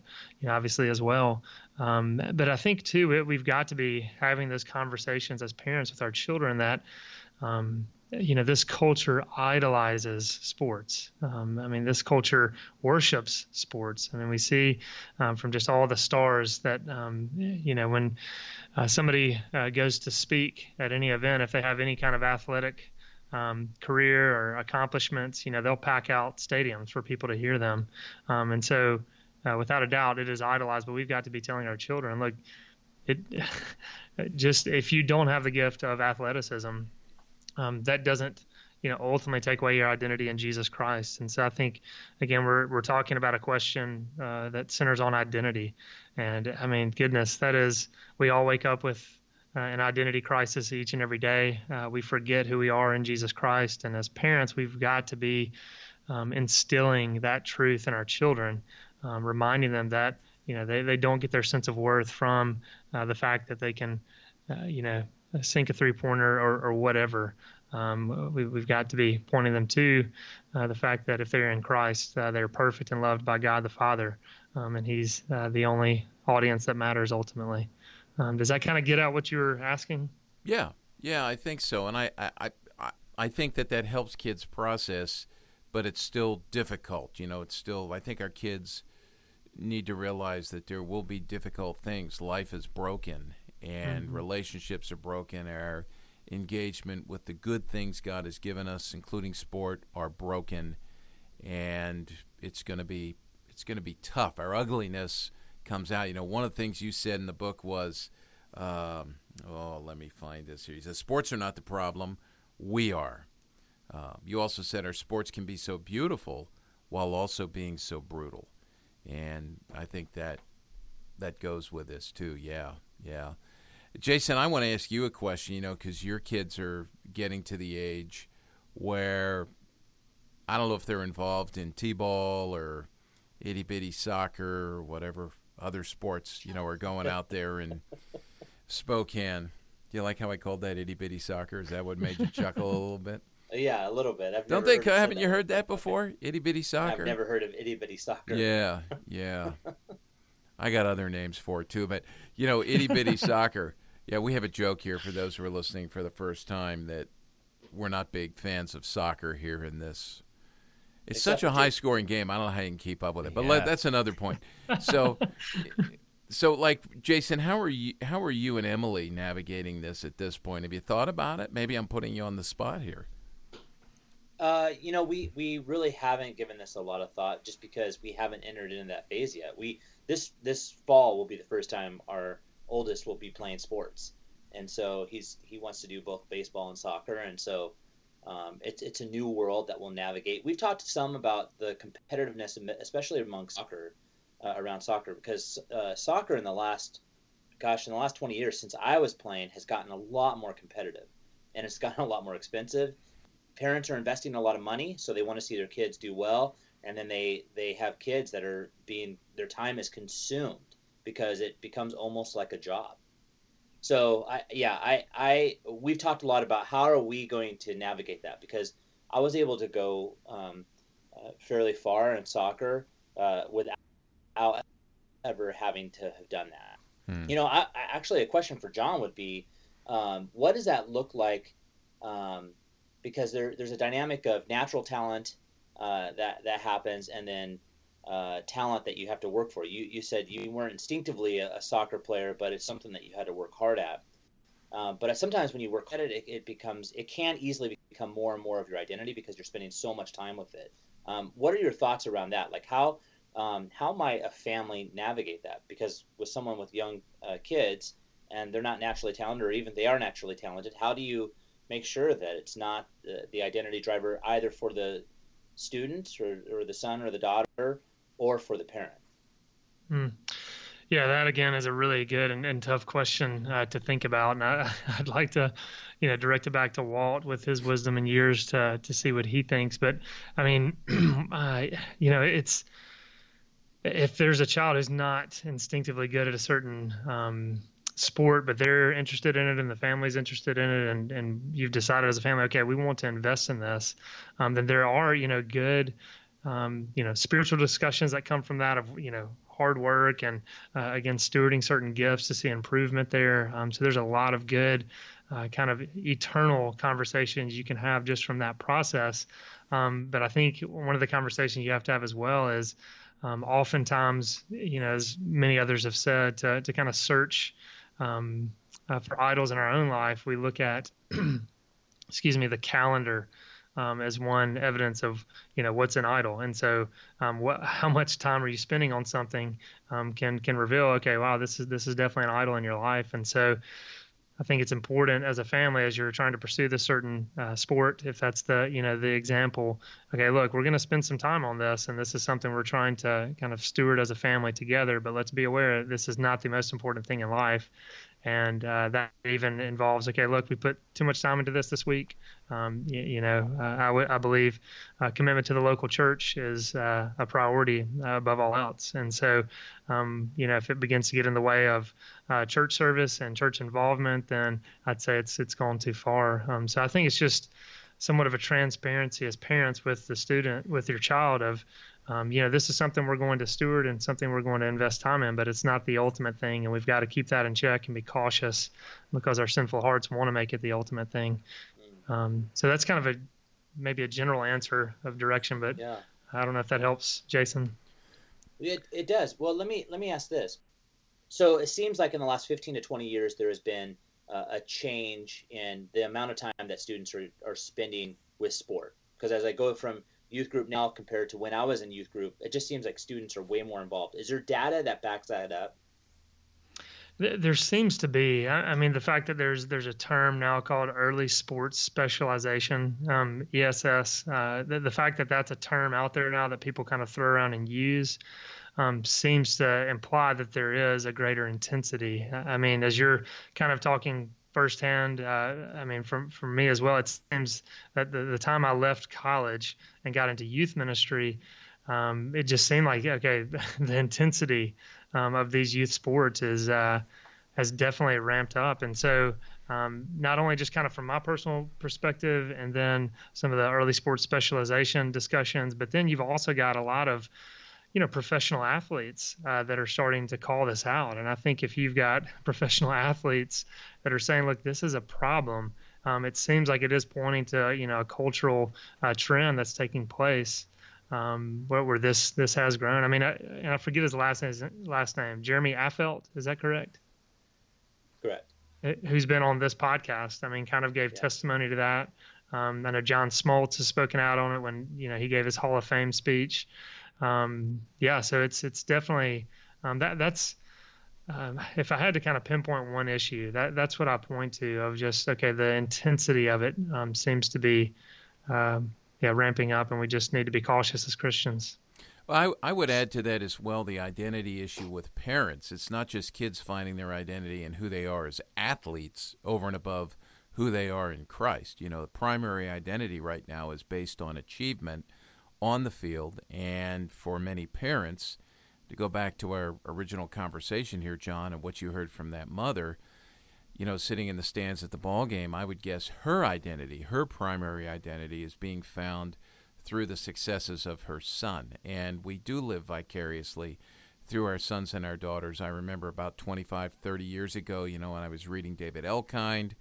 obviously as well. But I think too, we've got to be having those conversations as parents with our children that, this culture idolizes sports. This culture worships sports. We see from just all the stars that, when somebody goes to speak at any event, if they have any kind of athletic career or accomplishments, they'll pack out stadiums for people to hear them. And so without a doubt, it is idolized, but we've got to be telling our children, look, just if you don't have the gift of athleticism, that doesn't, ultimately take away your identity in Jesus Christ. And so I think, again, we're talking about a question that centers on identity. And goodness, that is, we all wake up with an identity crisis each and every day. We forget who we are in Jesus Christ. And as parents, we've got to be instilling that truth in our children, reminding them that, they don't get their sense of worth from the fact that they can, sink a three-pointer or whatever. We've got to be pointing them to the fact that if they're in Christ, they're perfect and loved by God the Father, and He's the only audience that matters ultimately. Does that kind of get out what you were asking? Yeah, I think so, and I think that helps kids process, but it's still difficult. It's still. I think our kids need to realize that there will be difficult things. Life is broken, and relationships are broken. Our engagement with the good things God has given us, including sport, are broken, and it's going to be tough. Our ugliness comes out. One of the things you said in the book was Let me find this here. He says, sports are not the problem. We are. You also said our sports can be so beautiful while also being so brutal. And I think that goes with this too. Yeah. Jason, I want to ask you a question, because your kids are getting to the age where I don't know if they're involved in t-ball or itty-bitty soccer or whatever other sports, are going out there in Spokane. Do you like how I called that itty-bitty soccer? Is that what made you chuckle a little bit? Yeah, a little bit. Haven't you heard that before? Itty-bitty soccer? I've never heard of itty-bitty soccer. Yeah. I got other names for it, too. But, itty-bitty soccer. Yeah, we have a joke here for those who are listening for the first time that we're not big fans of soccer here in this. It's such a high-scoring game. I don't know how you can keep up with it. But that's another point. So, like, Jason, how are you and Emily navigating this at this point? Have you thought about it? Maybe I'm putting you on the spot here. We really haven't given this a lot of thought just because we haven't entered into that phase yet. This fall will be the first time our oldest will be playing sports, and so he wants to do both baseball and soccer, and so it's a new world that we'll navigate. We've talked some about the competitiveness, especially among around soccer, because soccer in the last 20 years since I was playing has gotten a lot more competitive, and it's gotten a lot more expensive. Parents are investing a lot of money, so they want to see their kids do well, and then they have kids that are their time is consumed because it becomes almost like a job. So we've talked a lot about how are we going to navigate that, because I was able to go fairly far in soccer without ever having to have done that. I actually, a question for John would be, what does that look like? Because there's a dynamic of natural talent that happens, and then talent that you have to work for. You said you weren't instinctively a soccer player, but it's something that you had to work hard at. But sometimes when you work at it, it can easily become more and more of your identity because you're spending so much time with it. What are your thoughts around that? Like how might a family navigate that? Because with someone with young kids and they're not naturally talented, or even they are naturally talented, how do you make sure that it's not the identity driver either for the student or the son or the daughter or for the parent? Yeah, that again is a really good and tough question to think about, and I'd like to, direct it back to Walt with his wisdom and years to see what he thinks. But I mean, it's if there's a child who's not instinctively good at a certain sport, but they're interested in it and the family's interested in it, and you've decided as a family, okay, we want to invest in this, then there are, good, spiritual discussions that come from that of, hard work and, again, stewarding certain gifts to see improvement there. So there's a lot of good kind of eternal conversations you can have just from that process. But I think one of the conversations you have to have as well is oftentimes, as many others have said, to kind of search for idols in our own life, we look at, the calendar as one evidence of, what's an idol. And so how much time are you spending on something can reveal, okay, wow, this is definitely an idol in your life. And so I think it's important as a family, as you're trying to pursue this certain sport, if that's the example, okay, look, we're going to spend some time on this, and this is something we're trying to kind of steward as a family together, but let's be aware this is not the most important thing in life. And that even involves, okay, look, we put too much time into this week. I believe commitment to the local church is a priority above all else. And so, if it begins to get in the way of church service and church involvement, then I'd say it's gone too far. So I think it's just somewhat of a transparency as parents with the student, with your child of, this is something we're going to steward and something we're going to invest time in, but it's not the ultimate thing. And we've got to keep that in check and be cautious because our sinful hearts want to make it the ultimate thing. So that's kind of maybe a general answer of direction, but yeah. I don't know if that helps, Jason. It does. Well, let me ask this. So it seems like in the last 15 to 20 years, there has been a change in the amount of time that students are spending with sport. Because as I go from youth group now compared to when I was in youth group, it just seems like students are way more involved. Is there data that backs that up? There seems to be. I mean, the fact that there's a term now called early sports specialization, ESS. The fact that that's a term out there now that people kind of throw around and use seems to imply that there is a greater intensity. I mean, as you're kind of talking firsthand, I mean, from me as well, it seems that the time I left college and got into youth ministry, it just seemed like, okay, the intensity of these youth sports has definitely ramped up. And so not only just kind of from my personal perspective and then some of the early sports specialization discussions, but then you've also got a lot of, professional athletes that are starting to call this out. And I think if you've got professional athletes that are saying, look, this is a problem, it seems like it is pointing to, a cultural trend that's taking place. Where this has grown. I mean, I forget his last name, Jeremy Affeldt. Is that correct? Correct. Who's been on this podcast? I mean, kind of gave testimony to that. I know John Smoltz has spoken out on it when he gave his Hall of Fame speech. So it's definitely that's if I had to kind of pinpoint one issue, that's what I point to of just the intensity of it seems to be. Ramping up, and we just need to be cautious as Christians. Well, I would add to that as well the identity issue with parents. It's not just kids finding their identity and who they are as athletes over and above who they are in Christ. The primary identity right now is based on achievement on the field, and for many parents, to go back to our original conversation here, John, and what you heard from that mother, sitting in the stands at the ball game, I would guess her primary identity is being found through the successes of her son. And we do live vicariously through our sons and our daughters. I remember about 25, 30 years ago, when I was reading David Elkind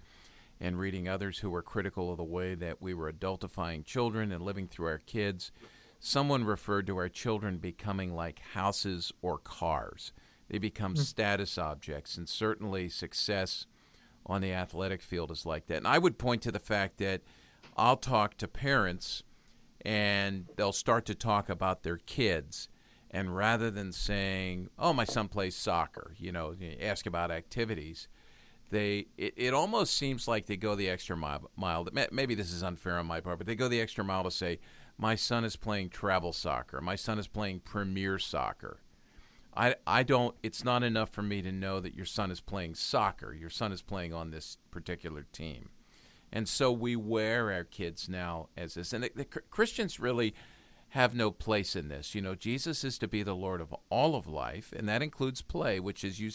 and reading others who were critical of the way that we were adultifying children and living through our kids, someone referred to our children becoming like houses or cars. They become status objects, and certainly success on the athletic field is like that. And I would point to the fact that I'll talk to parents and they'll start to talk about their kids. And rather than saying, oh, my son plays soccer, ask about activities, it almost seems like they go the extra mile. Maybe this is unfair on my part, but they go the extra mile to say, my son is playing travel soccer. My son is playing premier soccer. It's not enough for me to know that your son is playing soccer. Your son is playing on this particular team. And so we wear our kids now as this. And the Christians really have no place in this. Jesus is to be the Lord of all of life, and that includes play, which, as you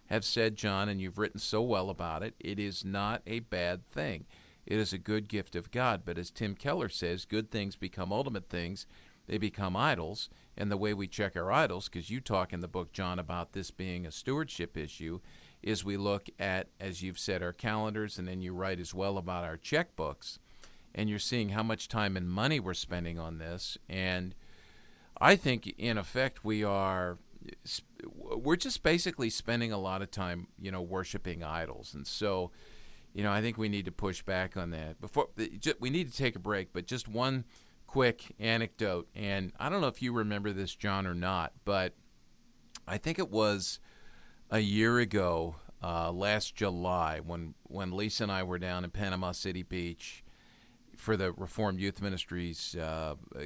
have said, John, and you've written so well about it, it is not a bad thing. It is a good gift of God. But as Tim Keller says, good things become ultimate things. They become idols. And the way we check our idols, because you talk in the book, John, about this being a stewardship issue, is we look at, as you've said, our calendars, and then you write as well about our checkbooks, and you're seeing how much time and money we're spending on this. And I think, in effect, we're just basically spending a lot of time, worshiping idols. And so, I think we need to push back on that. We need to take a break, but just one quick anecdote, and I don't know if you remember this, John, or not, but I think it was a year ago, last July, when Lisa and I were down in Panama City Beach for the Reformed Youth Ministries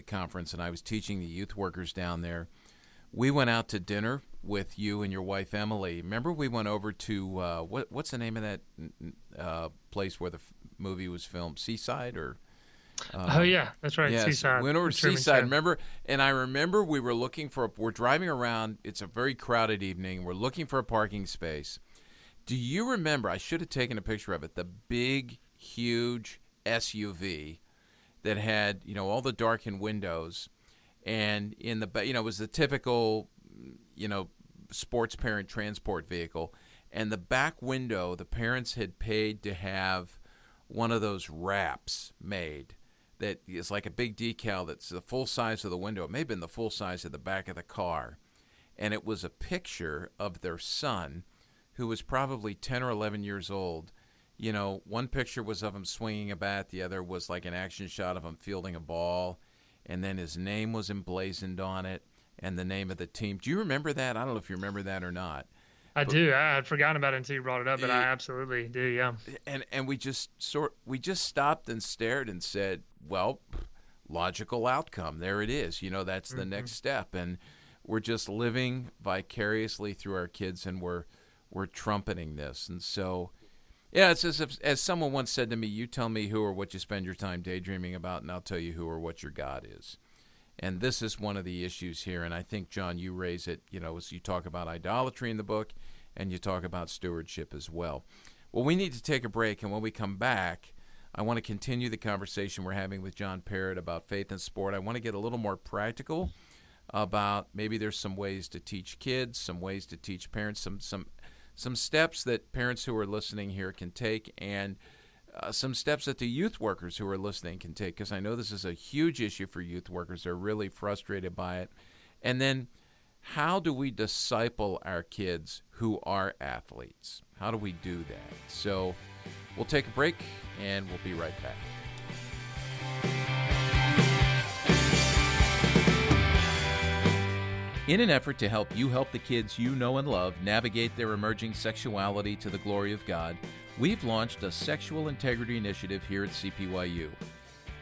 conference, and I was teaching the youth workers down there. We went out to dinner with you and your wife, Emily. Remember we went over to, what's the name of that place where the movie was filmed? Seaside or... oh, yeah, that's right, yes, Seaside. We went over to Seaside, remember? And I remember we were we're driving around. It's a very crowded evening. We're looking for a parking space. Do you remember, I should have taken a picture of it, the big, huge SUV that had, all the darkened windows. And in the, it was the typical, sports parent transport vehicle. And the back window, the parents had paid to have one of those wraps made that is like a big decal that's the full size of the window. It may have been the full size of the back of the car. And it was a picture of their son, who was probably 10 or 11 years old. One picture was of him swinging a bat. The other was like an action shot of him fielding a ball. And then his name was emblazoned on it and the name of the team. Do you remember that? I don't know if you remember that or not. I do. I had forgotten about it until you brought it up, but I absolutely do. Yeah. And we just stopped and stared and said, well, logical outcome. There it is. That's the next step. And we're just living vicariously through our kids, and we're trumpeting this. And so, yeah, it's as someone once said to me, you tell me who or what you spend your time daydreaming about, and I'll tell you who or what your God is. And this is one of the issues here. And I think, John, you raise it, as you talk about idolatry in the book, and you talk about stewardship as well. Well, we need to take a break, and when we come back, I want to continue the conversation we're having with John Perritt about faith and sport. I want to get a little more practical about maybe there's some ways to teach kids, some ways to teach parents, some steps that parents who are listening here can take, and some steps that the youth workers who are listening can take, because I know this is a huge issue for youth workers. They're really frustrated by it. And then how do we disciple our kids who are athletes? How do we do that? So we'll take a break, and we'll be right back. In an effort to help you help the kids you know and love navigate their emerging sexuality to the glory of God, we've launched a sexual integrity initiative here at CPYU.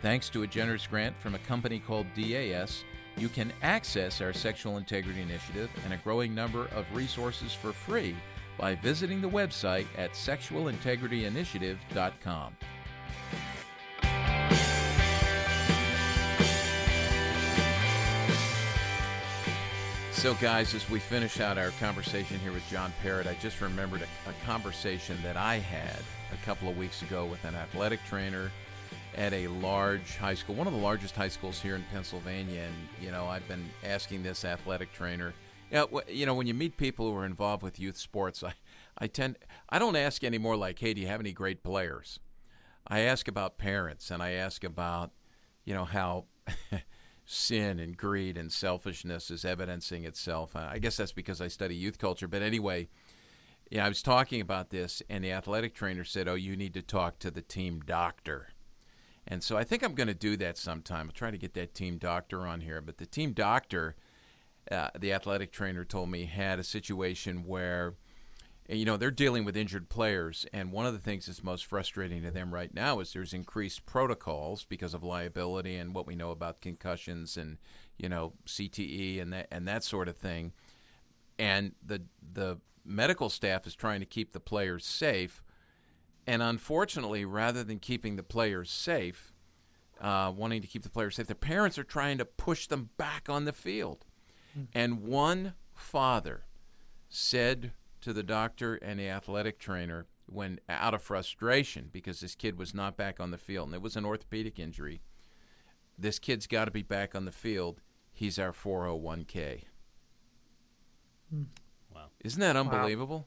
Thanks to a generous grant from a company called DAS, you can access our sexual integrity initiative and a growing number of resources for free by visiting the website at sexualintegrityinitiative.com. So, guys, as we finish out our conversation here with John Perritt, I just remembered a conversation that I had a couple of weeks ago with an athletic trainer at a large high school, one of the largest high schools here in Pennsylvania. And, I've been asking this athletic trainer, when you meet people who are involved with youth sports, I don't ask anymore like, hey, do you have any great players? I ask about parents, and I ask about, how sin and greed and selfishness is evidencing itself. I guess that's because I study youth culture. But anyway, I was talking about this, and the athletic trainer said, oh, you need to talk to the team doctor. And so I think I'm going to do that sometime. I'll try to get that team doctor on here. But the team doctor, the athletic trainer told me, had a situation where, they're dealing with injured players, and one of the things that's most frustrating to them right now is there's increased protocols because of liability and what we know about concussions and, CTE and that sort of thing. And the medical staff is trying to keep the players safe, and unfortunately, rather than keeping the players safe, wanting to keep the players safe, the parents are trying to push them back on the field. And one father said to the doctor and the athletic trainer, when out of frustration because this kid was not back on the field, and it was an orthopedic injury, this kid's got to be back on the field. He's our 401k. Wow. Isn't that unbelievable?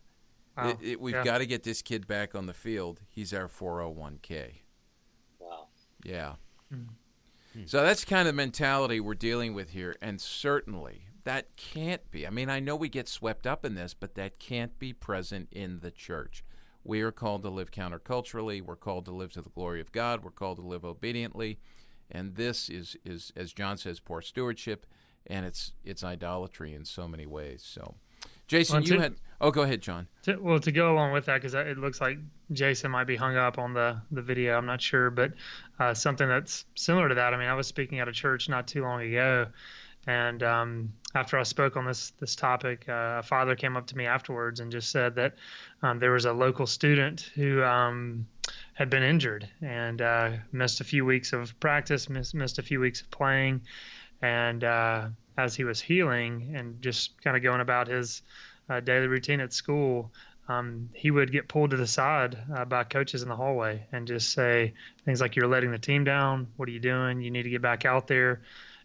Wow. We've got to get this kid back on the field. He's our 401k. Wow. Yeah. So that's kind of the mentality we're dealing with here, and certainly that can't be. I mean, I know we get swept up in this, but that can't be present in the church. We are called to live counterculturally. We're called to live to the glory of God. We're called to live obediently. And this is as John says, poor stewardship, and it's idolatry in so many ways. So, Jason, you had... Oh, go ahead, John. To go along with that, because it looks like Jason might be hung up on the video. I'm not sure, but something that's similar to that. I mean, I was speaking at a church not too long ago, and after I spoke on this topic, a father came up to me afterwards and just said that there was a local student who had been injured and missed a few weeks of practice, missed a few weeks of playing, and as he was healing and just kind of going about his daily routine at school, he would get pulled to the side by coaches in the hallway and just say things like, "You're letting the team down. What are you doing? You need to get back out there."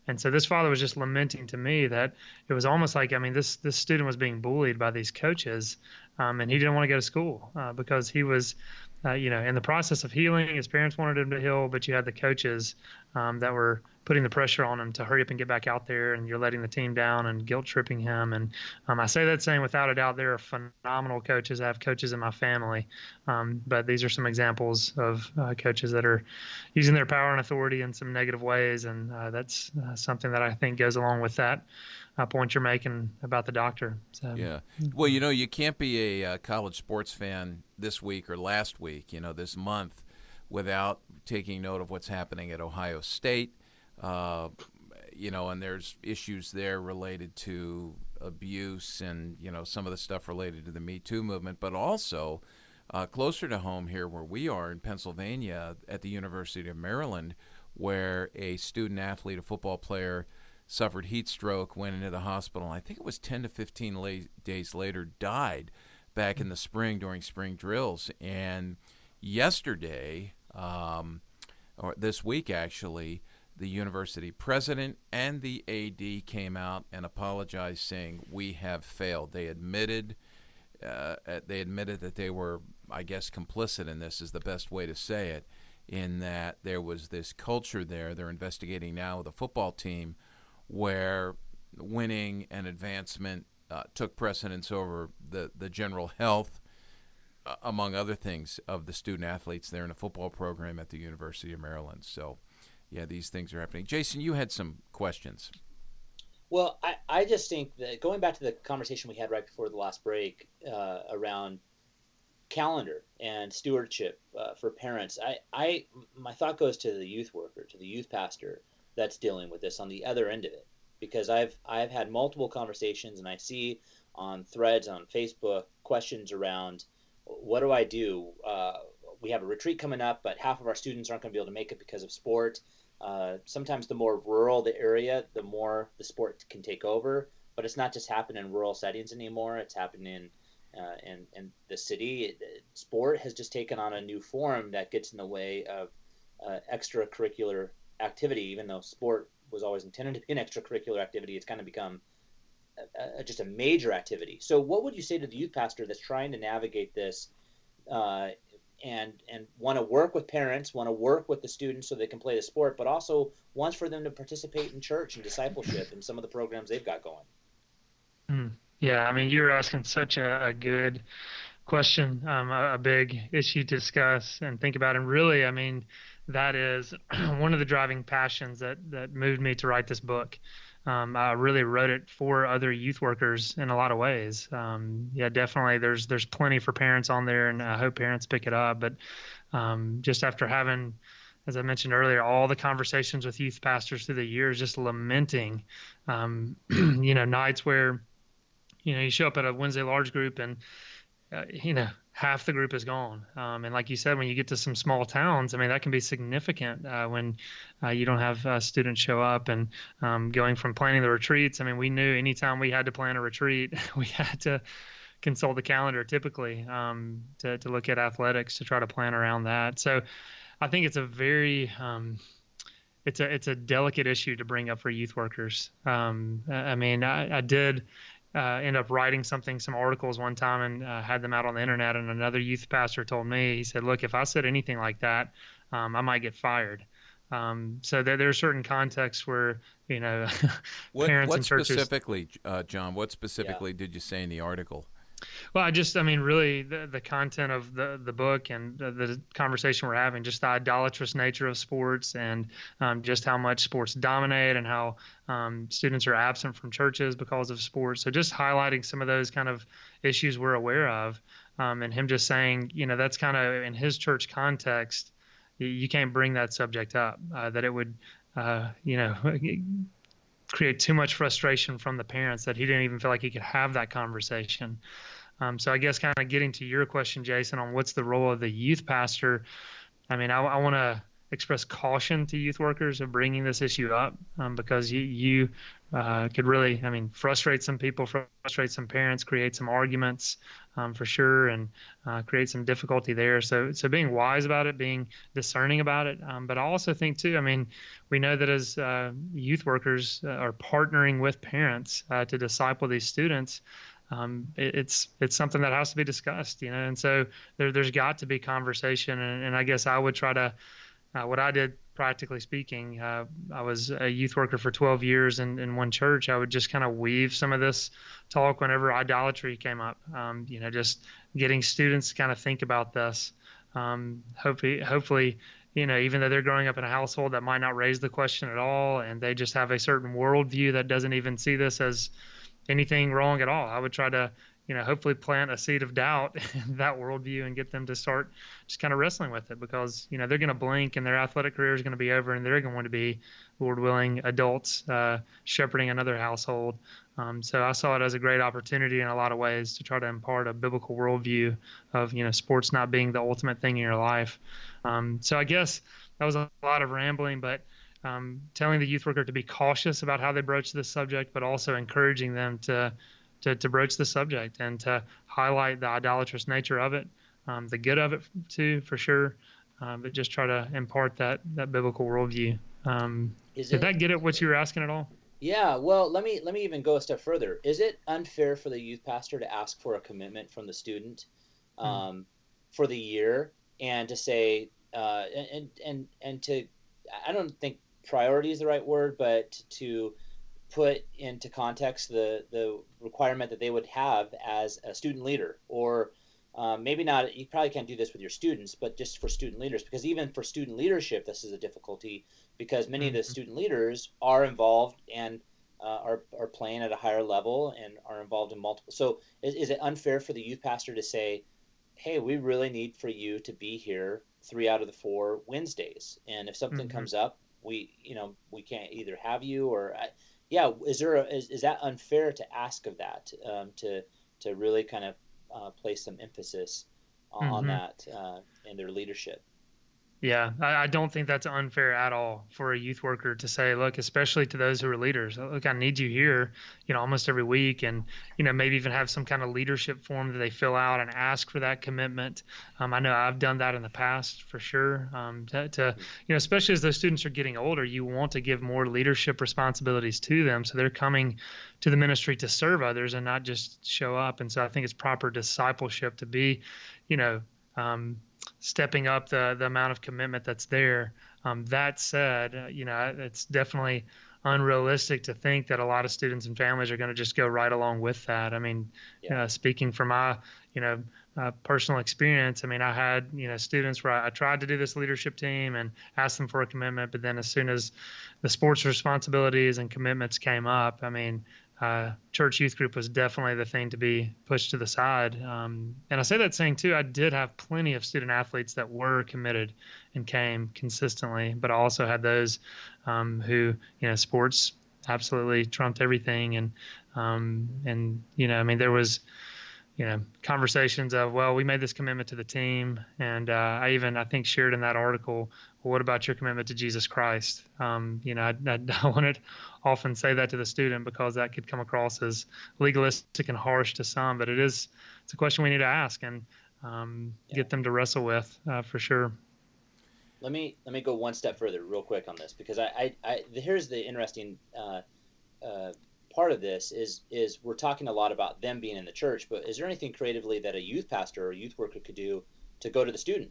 And so this father was just lamenting to me that it was almost like, I mean, this student was being bullied by these coaches, and he didn't want to go to school because he was, in the process of healing. His parents wanted him to heal, but you had the coaches that were putting the pressure on him to hurry up and get back out there, and you're letting the team down and guilt tripping him. And I say that saying without a doubt, there are phenomenal coaches. I have coaches in my family, but these are some examples of coaches that are using their power and authority in some negative ways, and that's something that I think goes along with that point you're making about the doctor. So, yeah. Well, you can't be a college sports fan this week or last week, this month, without taking note of what's happening at Ohio State. And there's issues there related to abuse and, some of the stuff related to the Me Too movement, but also closer to home here where we are in Pennsylvania at the University of Maryland, where a student athlete, a football player, suffered heat stroke, went into the hospital, and I think it was 10 to 15 days later, died back in the spring during spring drills. And yesterday, or this week actually, the university president and the AD came out and apologized, saying, we have failed. They admitted that they were, I guess, complicit in this is the best way to say it, in that there was this culture there. They're investigating now the football team where winning and advancement took precedence over the general health, among other things, of the student athletes there in a football program at the University of Maryland. So, yeah, these things are happening. Jason, you had some questions. Well, I just think that going back to the conversation we had right before the last break around calendar and stewardship for parents, my thought goes to the youth worker, to the youth pastor that's dealing with this on the other end of it, because I've had multiple conversations, and I see on threads on Facebook questions around, what do I do? We have a retreat coming up, but half of our students aren't going to be able to make it because of sport. Sometimes the more rural the area, the more the sport can take over. But it's not just happening in rural settings anymore. It's happening in the city. Sport has just taken on a new form that gets in the way of extracurricular activity. Even though sport was always intended to be an extracurricular activity, it's kind of become just a major activity. So what would you say to the youth pastor that's trying to navigate this and want to work with parents, want to work with the students so they can play the sport, but also wants for them to participate in church and discipleship and some of the programs they've got going? Yeah, I mean, you're asking such a good question, a big issue to discuss and think about. And really, I mean, that is one of the driving passions that moved me to write this book. I really wrote it for other youth workers in a lot of ways. Yeah, definitely. There's plenty for parents on there, and I hope parents pick it up. But just after having, as I mentioned earlier, all the conversations with youth pastors through the years, just lamenting, nights where, you show up at a Wednesday large group and, half the group is gone. And like you said, when you get to some small towns, I mean, that can be significant when you don't have students show up. And going from planning the retreats, I mean, we knew anytime we had to plan a retreat, we had to consult the calendar typically to look at athletics to try to plan around that. So I think it's a very it's a delicate issue to bring up for youth workers. I mean, I did end up writing some articles one time and had them out on the internet. And another youth pastor told me, he said, look, if I said anything like that, I might get fired. So there are certain contexts where, parents and churches. What specifically, John, what specifically did you say in the article? Well, really the content of the book and the conversation we're having, just the idolatrous nature of sports and just how much sports dominate and how students are absent from churches because of sports. So just highlighting some of those kind of issues we're aware of, and him just saying, that's kind of in his church context, you can't bring that subject up, that it would, create too much frustration from the parents that he didn't even feel like he could have that conversation. So I guess kind of getting to your question, Jason, on what's the role of the youth pastor. I mean, I want to express caution to youth workers of bringing this issue up because you could really, frustrate some people, frustrate some parents, create some arguments for sure, and create some difficulty there. So being wise about it, being discerning about it. But I also think too, we know that as youth workers are partnering with parents to disciple these students, it's something that has to be discussed, and so there's got to be conversation. And I guess I would try to, what I did practically speaking. I was a youth worker for 12 years in one church. I would just kind of weave some of this talk whenever idolatry came up, just getting students to kind of think about this. Hopefully, even though they're growing up in a household that might not raise the question at all, and they just have a certain worldview that doesn't even see this as anything wrong at all, I would try to hopefully plant a seed of doubt in that worldview and get them to start just kind of wrestling with it, because, they're going to blink and their athletic career is going to be over and they're going to be, Lord willing, adults shepherding another household. So I saw it as a great opportunity in a lot of ways to try to impart a biblical worldview of, sports not being the ultimate thing in your life. So I guess that was a lot of rambling, but telling the youth worker to be cautious about how they broach this subject, but also encouraging them to broach the subject and to highlight the idolatrous nature of it, the good of it too, for sure, but just try to impart that biblical worldview. Did that get at what you were asking at all? Yeah, well, let me even go a step further. Is it unfair for the youth pastor to ask for a commitment from the student for the year, and to say and to, I don't think priority is the right word, but to put into context the requirement that they would have as a student leader, or maybe not, you probably can't do this with your students, but just for student leaders, because even for student leadership, this is a difficulty, because many of the student leaders are involved and are playing at a higher level and are involved in multiple. So is it unfair for the youth pastor to say, hey, we really need for you to be here 3 out of the 4 Wednesdays, and if something comes up, we can't either have you, or is that unfair to ask of that, to really kind of place some emphasis on that in their leadership? Yeah, I don't think that's unfair at all for a youth worker to say, look, especially to those who are leaders, look, I need you here, almost every week, and, maybe even have some kind of leadership form that they fill out and ask for that commitment. I know I've done that in the past for sure. Especially as those students are getting older, you want to give more leadership responsibilities to them, so they're coming to the ministry to serve others and not just show up. And so I think it's proper discipleship to be, stepping up the amount of commitment that's there. That said, it's definitely unrealistic to think that a lot of students and families are going to just go right along with that. I mean, speaking from my, personal experience, I had, students where I tried to do this leadership team and asked them for a commitment, but then as soon as the sports responsibilities and commitments came up, church youth group was definitely the thing to be pushed to the side. And I say that saying too, I did have plenty of student athletes that were committed and came consistently, but I also had those who, sports absolutely trumped everything. And there was, conversations of, well, we made this commitment to the team. And I think shared in that article, well, what about your commitment to Jesus Christ? I wouldn't often say that to the student because that could come across as legalistic and harsh to some, but it's a question we need to ask and get them to wrestle with for sure. Let me go one step further real quick on this, because here's the interesting part of this is we're talking a lot about them being in the church, but is there anything creatively that a youth pastor or a youth worker could do to go to the student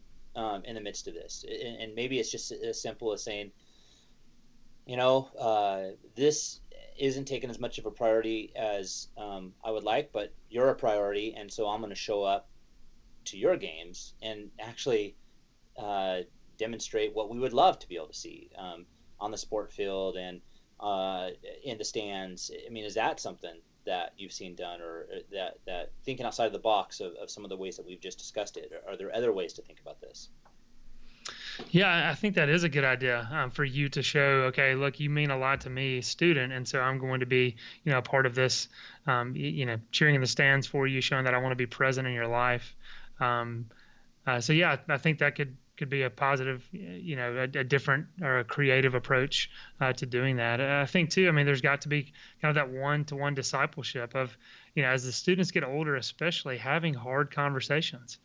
in the midst of this? And maybe it's just as simple as saying, this isn't taken as much of a priority as I would like, but you're a priority, and so I'm going to show up to your games and actually demonstrate what we would love to be able to see on the sport field and in the stands. Is that something that you've seen done, or that thinking outside of the box of some of the ways that we've just discussed it? Are there other ways to think about this? Yeah, I think that is a good idea for you to show, okay, look, you mean a lot to me, student, and so I'm going to be, a part of this, cheering in the stands for you, showing that I want to be present in your life. So yeah, I think that could be a positive, a different or a creative approach to doing that. I think too, there's got to be kind of that one-to-one discipleship of, as the students get older, especially having hard conversations.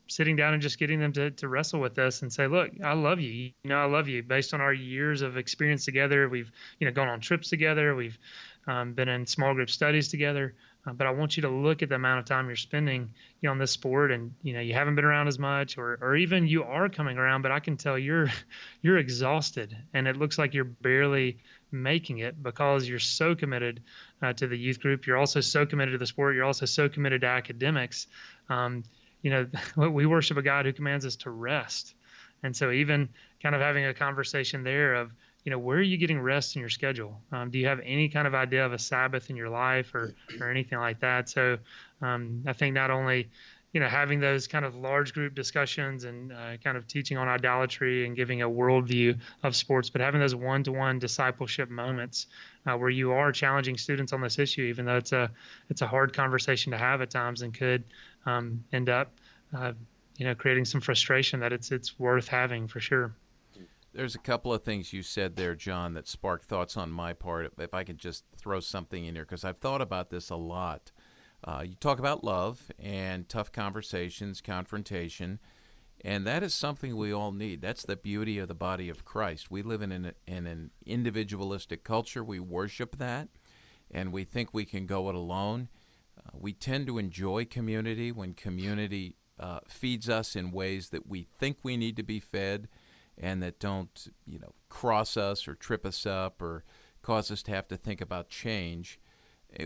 Sitting down and just getting them to wrestle with this and say, look, I love you. I love you based on our years of experience together. We've, gone on trips together. We've been in small group studies together. but I want you to look at the amount of time you're spending on this sport, and you haven't been around as much, or even you are coming around, but I can tell you're exhausted, and it looks like you're barely making it because you're so committed to the youth group. You're also so committed to the sport. You're also so committed to academics. We worship a God who commands us to rest. And so even kind of having a conversation there of, where are you getting rest in your schedule? Do you have any kind of idea of a Sabbath in your life or anything like that? So I think not only, having those kind of large group discussions and kind of teaching on idolatry and giving a worldview of sports, but having those one-to-one discipleship moments where you are challenging students on this issue, even though it's a hard conversation to have at times and could end up creating some frustration, that it's worth having for sure. There's a couple of things you said there, John, that sparked thoughts on my part. If I could just throw something in here, because I've thought about this a lot. You talk about love and tough conversations, confrontation, and that is something we all need. That's the beauty of the body of Christ. We live in an individualistic culture. We worship that, and we think we can go it alone. We tend to enjoy community when community feeds us in ways that we think we need to be fed, and that don't, cross us or trip us up or cause us to have to think about change.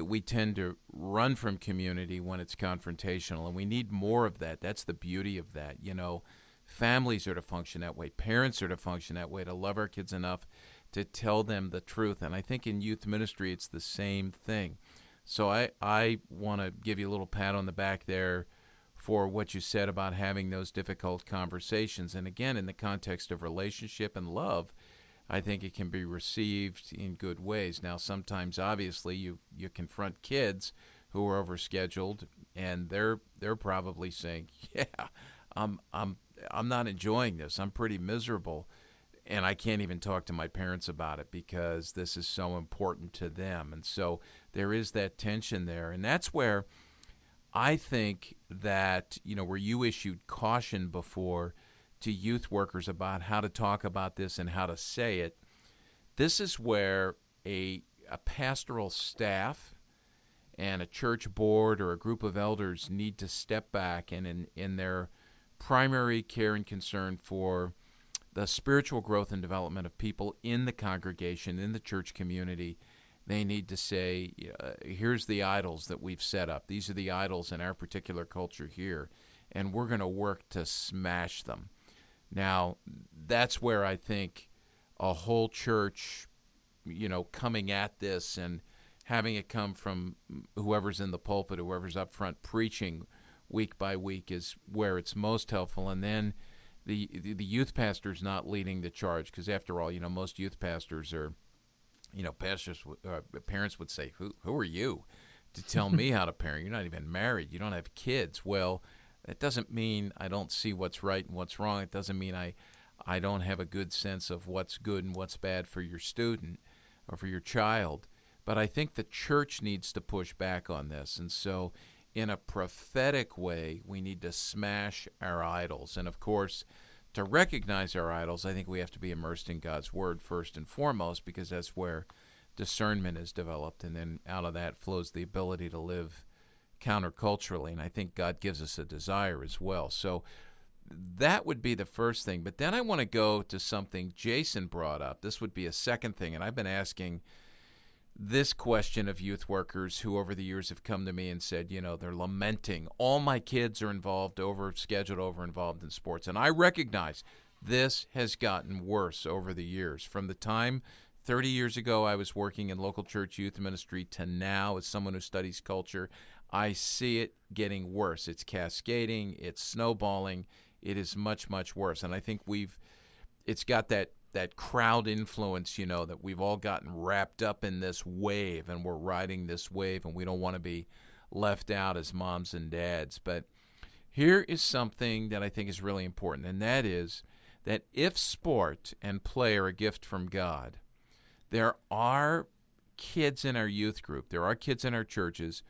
We tend to run from community when it's confrontational, and we need more of that. That's the beauty of that. Families are to function that way. Parents are to function that way, to love our kids enough to tell them the truth. And I think in youth ministry, it's the same thing. So I want to give you a little pat on the back there for what you said about having those difficult conversations. And again, in the context of relationship and love, I think it can be received in good ways. Now, sometimes, obviously, you confront kids who are overscheduled, and they're probably saying, "Yeah, I'm not enjoying this. I'm pretty miserable, and I can't even talk to my parents about it because this is so important to them." And so there is that tension there, and that's where I think that, where you issued caution before to youth workers about how to talk about this and how to say it, this is where a pastoral staff and a church board or a group of elders need to step back and in their primary care and concern for the spiritual growth and development of people in the congregation, in the church community. They need to say, here's the idols that we've set up. These are the idols in our particular culture here, and we're going to work to smash them. Now, that's where I think a whole church, coming at this and having it come from whoever's in the pulpit, whoever's up front preaching week by week is where it's most helpful. And then the youth pastor's not leading the charge, because after all, most youth pastors are, parents would say, who are you to tell me how to parent? You're not even married. You don't have kids. Well, that doesn't mean I don't see what's right and what's wrong. It doesn't mean I don't have a good sense of what's good and what's bad for your student or for your child. But I think the church needs to push back on this. And so in a prophetic way, we need to smash our idols. And, of course, to recognize our idols, I think we have to be immersed in God's Word first and foremost, because that's where discernment is developed, and then out of that flows the ability to live counterculturally, and I think God gives us a desire as well. So that would be the first thing. But then I want to go to something Jason brought up. This would be a second thing, and I've been asking this question of youth workers who over the years have come to me and said, they're lamenting, all my kids are overscheduled, over-involved in sports. And I recognize this has gotten worse over the years. From the time 30 years ago I was working in local church youth ministry to now as someone who studies culture, I see it getting worse. It's cascading, it's snowballing, it is much, much worse. And I think it's got that crowd influence, that we've all gotten wrapped up in this wave, and we're riding this wave, and we don't want to be left out as moms and dads. But here is something that I think is really important, and that is that if sport and play are a gift from God, there are kids in our youth group, there are kids in our churches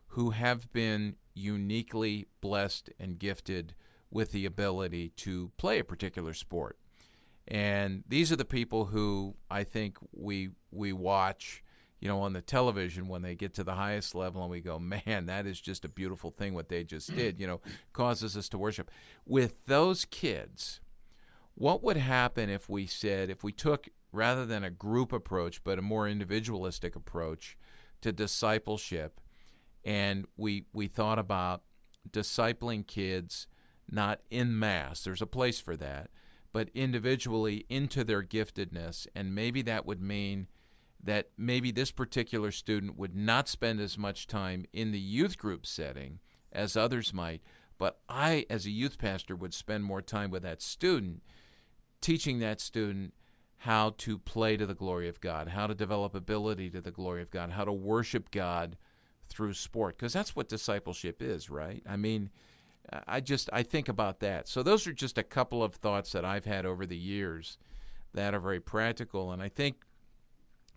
who have been uniquely blessed and gifted with the ability to play a particular sport. And these are the people who I think we watch, on the television when they get to the highest level and we go, man, that is just a beautiful thing what they just did, causes us to worship. With those kids, what would happen if we took, rather than a group approach, but a more individualistic approach to discipleship, and we thought about discipling kids not en masse, there's a place for that, but individually into their giftedness, and maybe that would mean that maybe this particular student would not spend as much time in the youth group setting as others might, but I, as a youth pastor, would spend more time with that student, teaching that student how to play to the glory of God, how to develop ability to the glory of God, how to worship God through sport, because that's what discipleship is, right? I mean, I think about that. So those are just a couple of thoughts that I've had over the years that are very practical, and I think,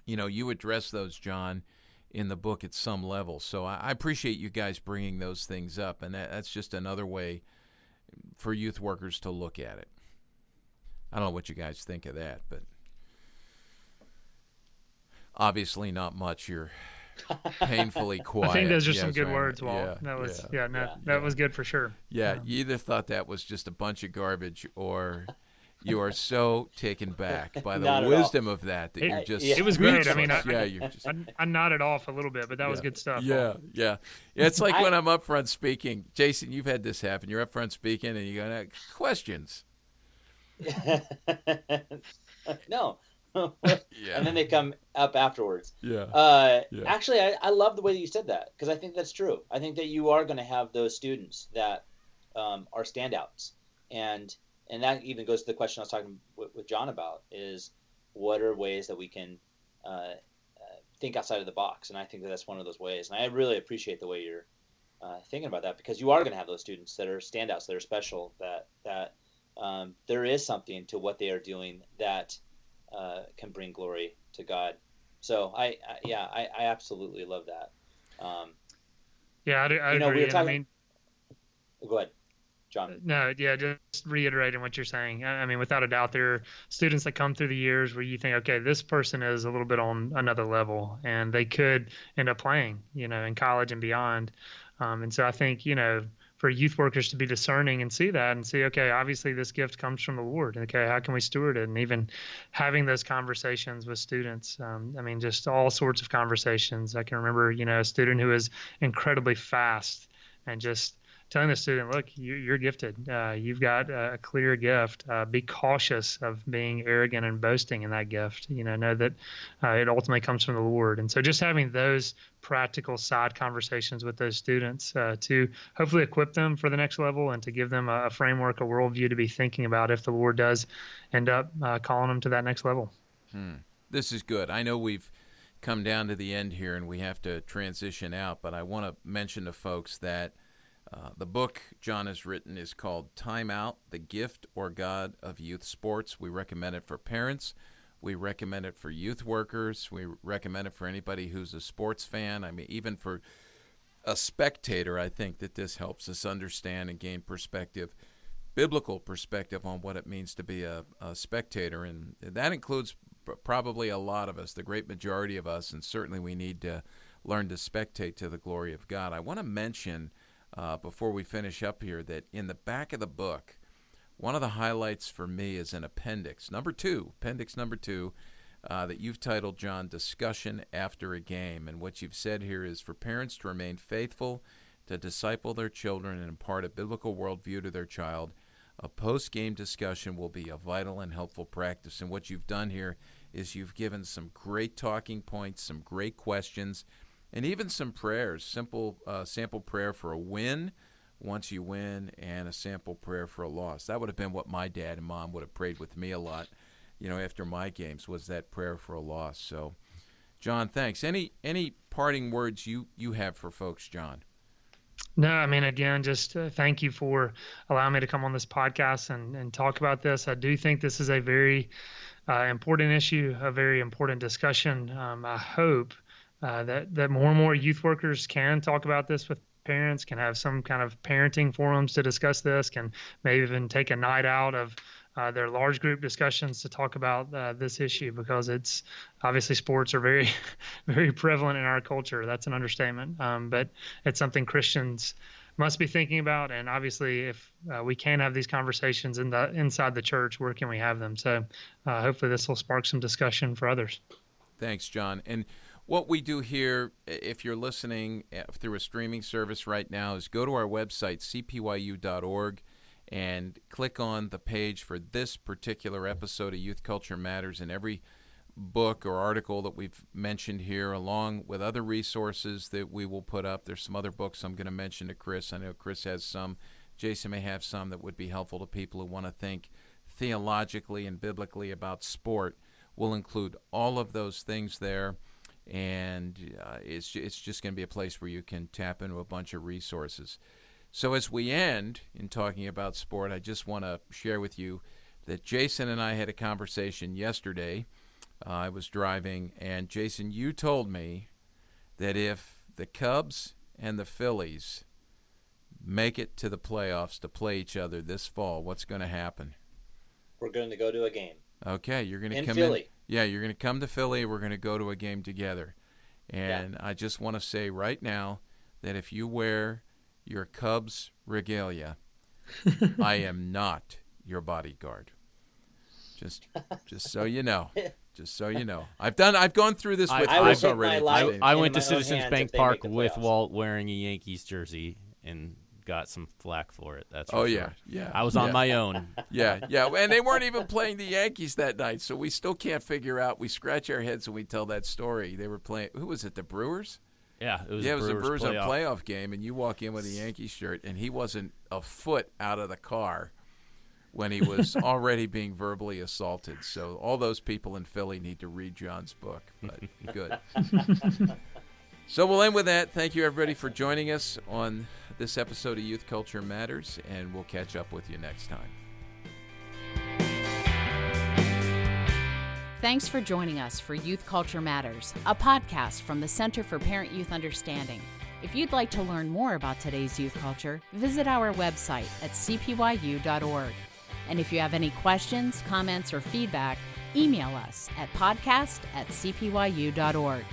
you address those, John, in the book at some level. So I appreciate you guys bringing those things up, and that's just another way for youth workers to look at it. I don't know what you guys think of that, but obviously not much. You're painfully quiet. I think those are some good right. words, Walt. That was good for sure. Yeah, you either thought that was just a bunch of garbage, or you are so taken back by the wisdom of that you're just. It was great. I mean, you're just. I nodded off a little bit, but that was good stuff. Yeah. It's like when I'm up front speaking. Jason, you've had this happen. You're up front speaking, and you go, questions. No. Yeah. And then they come up afterwards. Yeah. Actually, I love the way that you said that, because I think that's true. I think that you are going to have those students that are standouts, and that even goes to the question I was talking with John about, is what are ways that we can think outside of the box, and I think that that's one of those ways. And I really appreciate the way you're thinking about that, because you are going to have those students that are standouts, that are special, that there is something to what they are doing that can bring glory to God. So I absolutely love that. I agree. We were talking. Go ahead, John. No, just reiterating what you're saying. I mean, without a doubt, there are students that come through the years where you think, okay, this person is a little bit on another level, and they could end up playing, in college and beyond. And so I think, for youth workers to be discerning and see that and see, okay, obviously this gift comes from the Lord. Okay, how can we steward it? And even having those conversations with students. Just all sorts of conversations. I can remember, a student who was incredibly fast, and just telling the student, look, you're gifted. You've got a clear gift. Be cautious of being arrogant and boasting in that gift. Know that it ultimately comes from the Lord. And so just having those practical side conversations with those students to hopefully equip them for the next level, and to give them a framework, a worldview to be thinking about if the Lord does end up calling them to that next level. This is good. I know we've come down to the end here and we have to transition out, but I want to mention to folks that the book John has written is called Time Out, The Gift or God of Youth Sports. We recommend it for parents. We recommend it for youth workers. We recommend it for anybody who's a sports fan. I mean, even for a spectator, I think that this helps us understand and gain perspective, biblical perspective on what it means to be a spectator. And that includes probably a lot of us, the great majority of us, and certainly we need to learn to spectate to the glory of God. I want to mention before we finish up here that in the back of the book, one of the highlights for me is an appendix number 2 that you've titled, John, Discussion After a Game. And what you've said here is for parents to remain faithful, to disciple their children and impart a biblical worldview to their child, a post-game discussion will be a vital and helpful practice. And what you've done here is you've given some great talking points, some great questions, and even some prayers, simple sample prayer for a win once you win, and a sample prayer for a loss. That would have been what my dad and mom would have prayed with me a lot, after my games, was that prayer for a loss. So, John, thanks. Any parting words you have for folks, John? No, again, just thank you for allowing me to come on this podcast and talk about this. I do think this is a very important issue, a very important discussion. I hope that more and more youth workers can talk about this with parents, can have some kind of parenting forums to discuss this, can maybe even take a night out of there are large group discussions to talk about this issue, because it's obviously sports are very, very prevalent in our culture. That's an understatement. But it's something Christians must be thinking about. And obviously, if we can have these conversations inside the church, where can we have them? So hopefully this will spark some discussion for others. Thanks, John. And what we do here, if you're listening through a streaming service right now, is go to our website, cpyu.org, and click on the page for this particular episode of Youth Culture Matters, and every book or article that we've mentioned here, along with other resources that we will put up. There's some other books I'm going to mention to Chris. I know Chris has some. Jason may have some that would be helpful to people who want to think theologically and biblically about sport. We'll include all of those things there, and it's just going to be a place where you can tap into a bunch of resources. So as we end in talking about sport, I just want to share with you that Jason and I had a conversation yesterday. I was driving, and Jason, you told me that if the Cubs and the Phillies make it to the playoffs to play each other this fall, what's going to happen? We're going to go to a game. Okay, you're going to come Philly. in. Yeah, you're going to come to Philly. We're going to go to a game together. And I just want to say right now that if you wear your Cubs regalia, I am not your bodyguard. Just so you know. Just so you know. I've gone through this with Chris already. I went to Citizens Bank Park with Walt wearing a Yankees jersey and got some flack for it. That's for sure. Yeah. I was on my own. Yeah, and they weren't even playing the Yankees that night, so we still can't figure out. We scratch our heads when we tell that story. They were playing. Who was it? The Brewers? Yeah, it was a Brewers on a playoff game, and you walk in with a Yankees shirt, and he wasn't a foot out of the car when he was already being verbally assaulted. So all those people in Philly need to read John's book. But good. So we'll end with that. Thank you, everybody, for joining us on this episode of Youth Culture Matters, and we'll catch up with you next time. Thanks for joining us for Youth Culture Matters, a podcast from the Center for Parent-Youth Understanding. If you'd like to learn more about today's youth culture, visit our website at cpyu.org. And if you have any questions, comments, or feedback, email us at podcast@cpyu.org.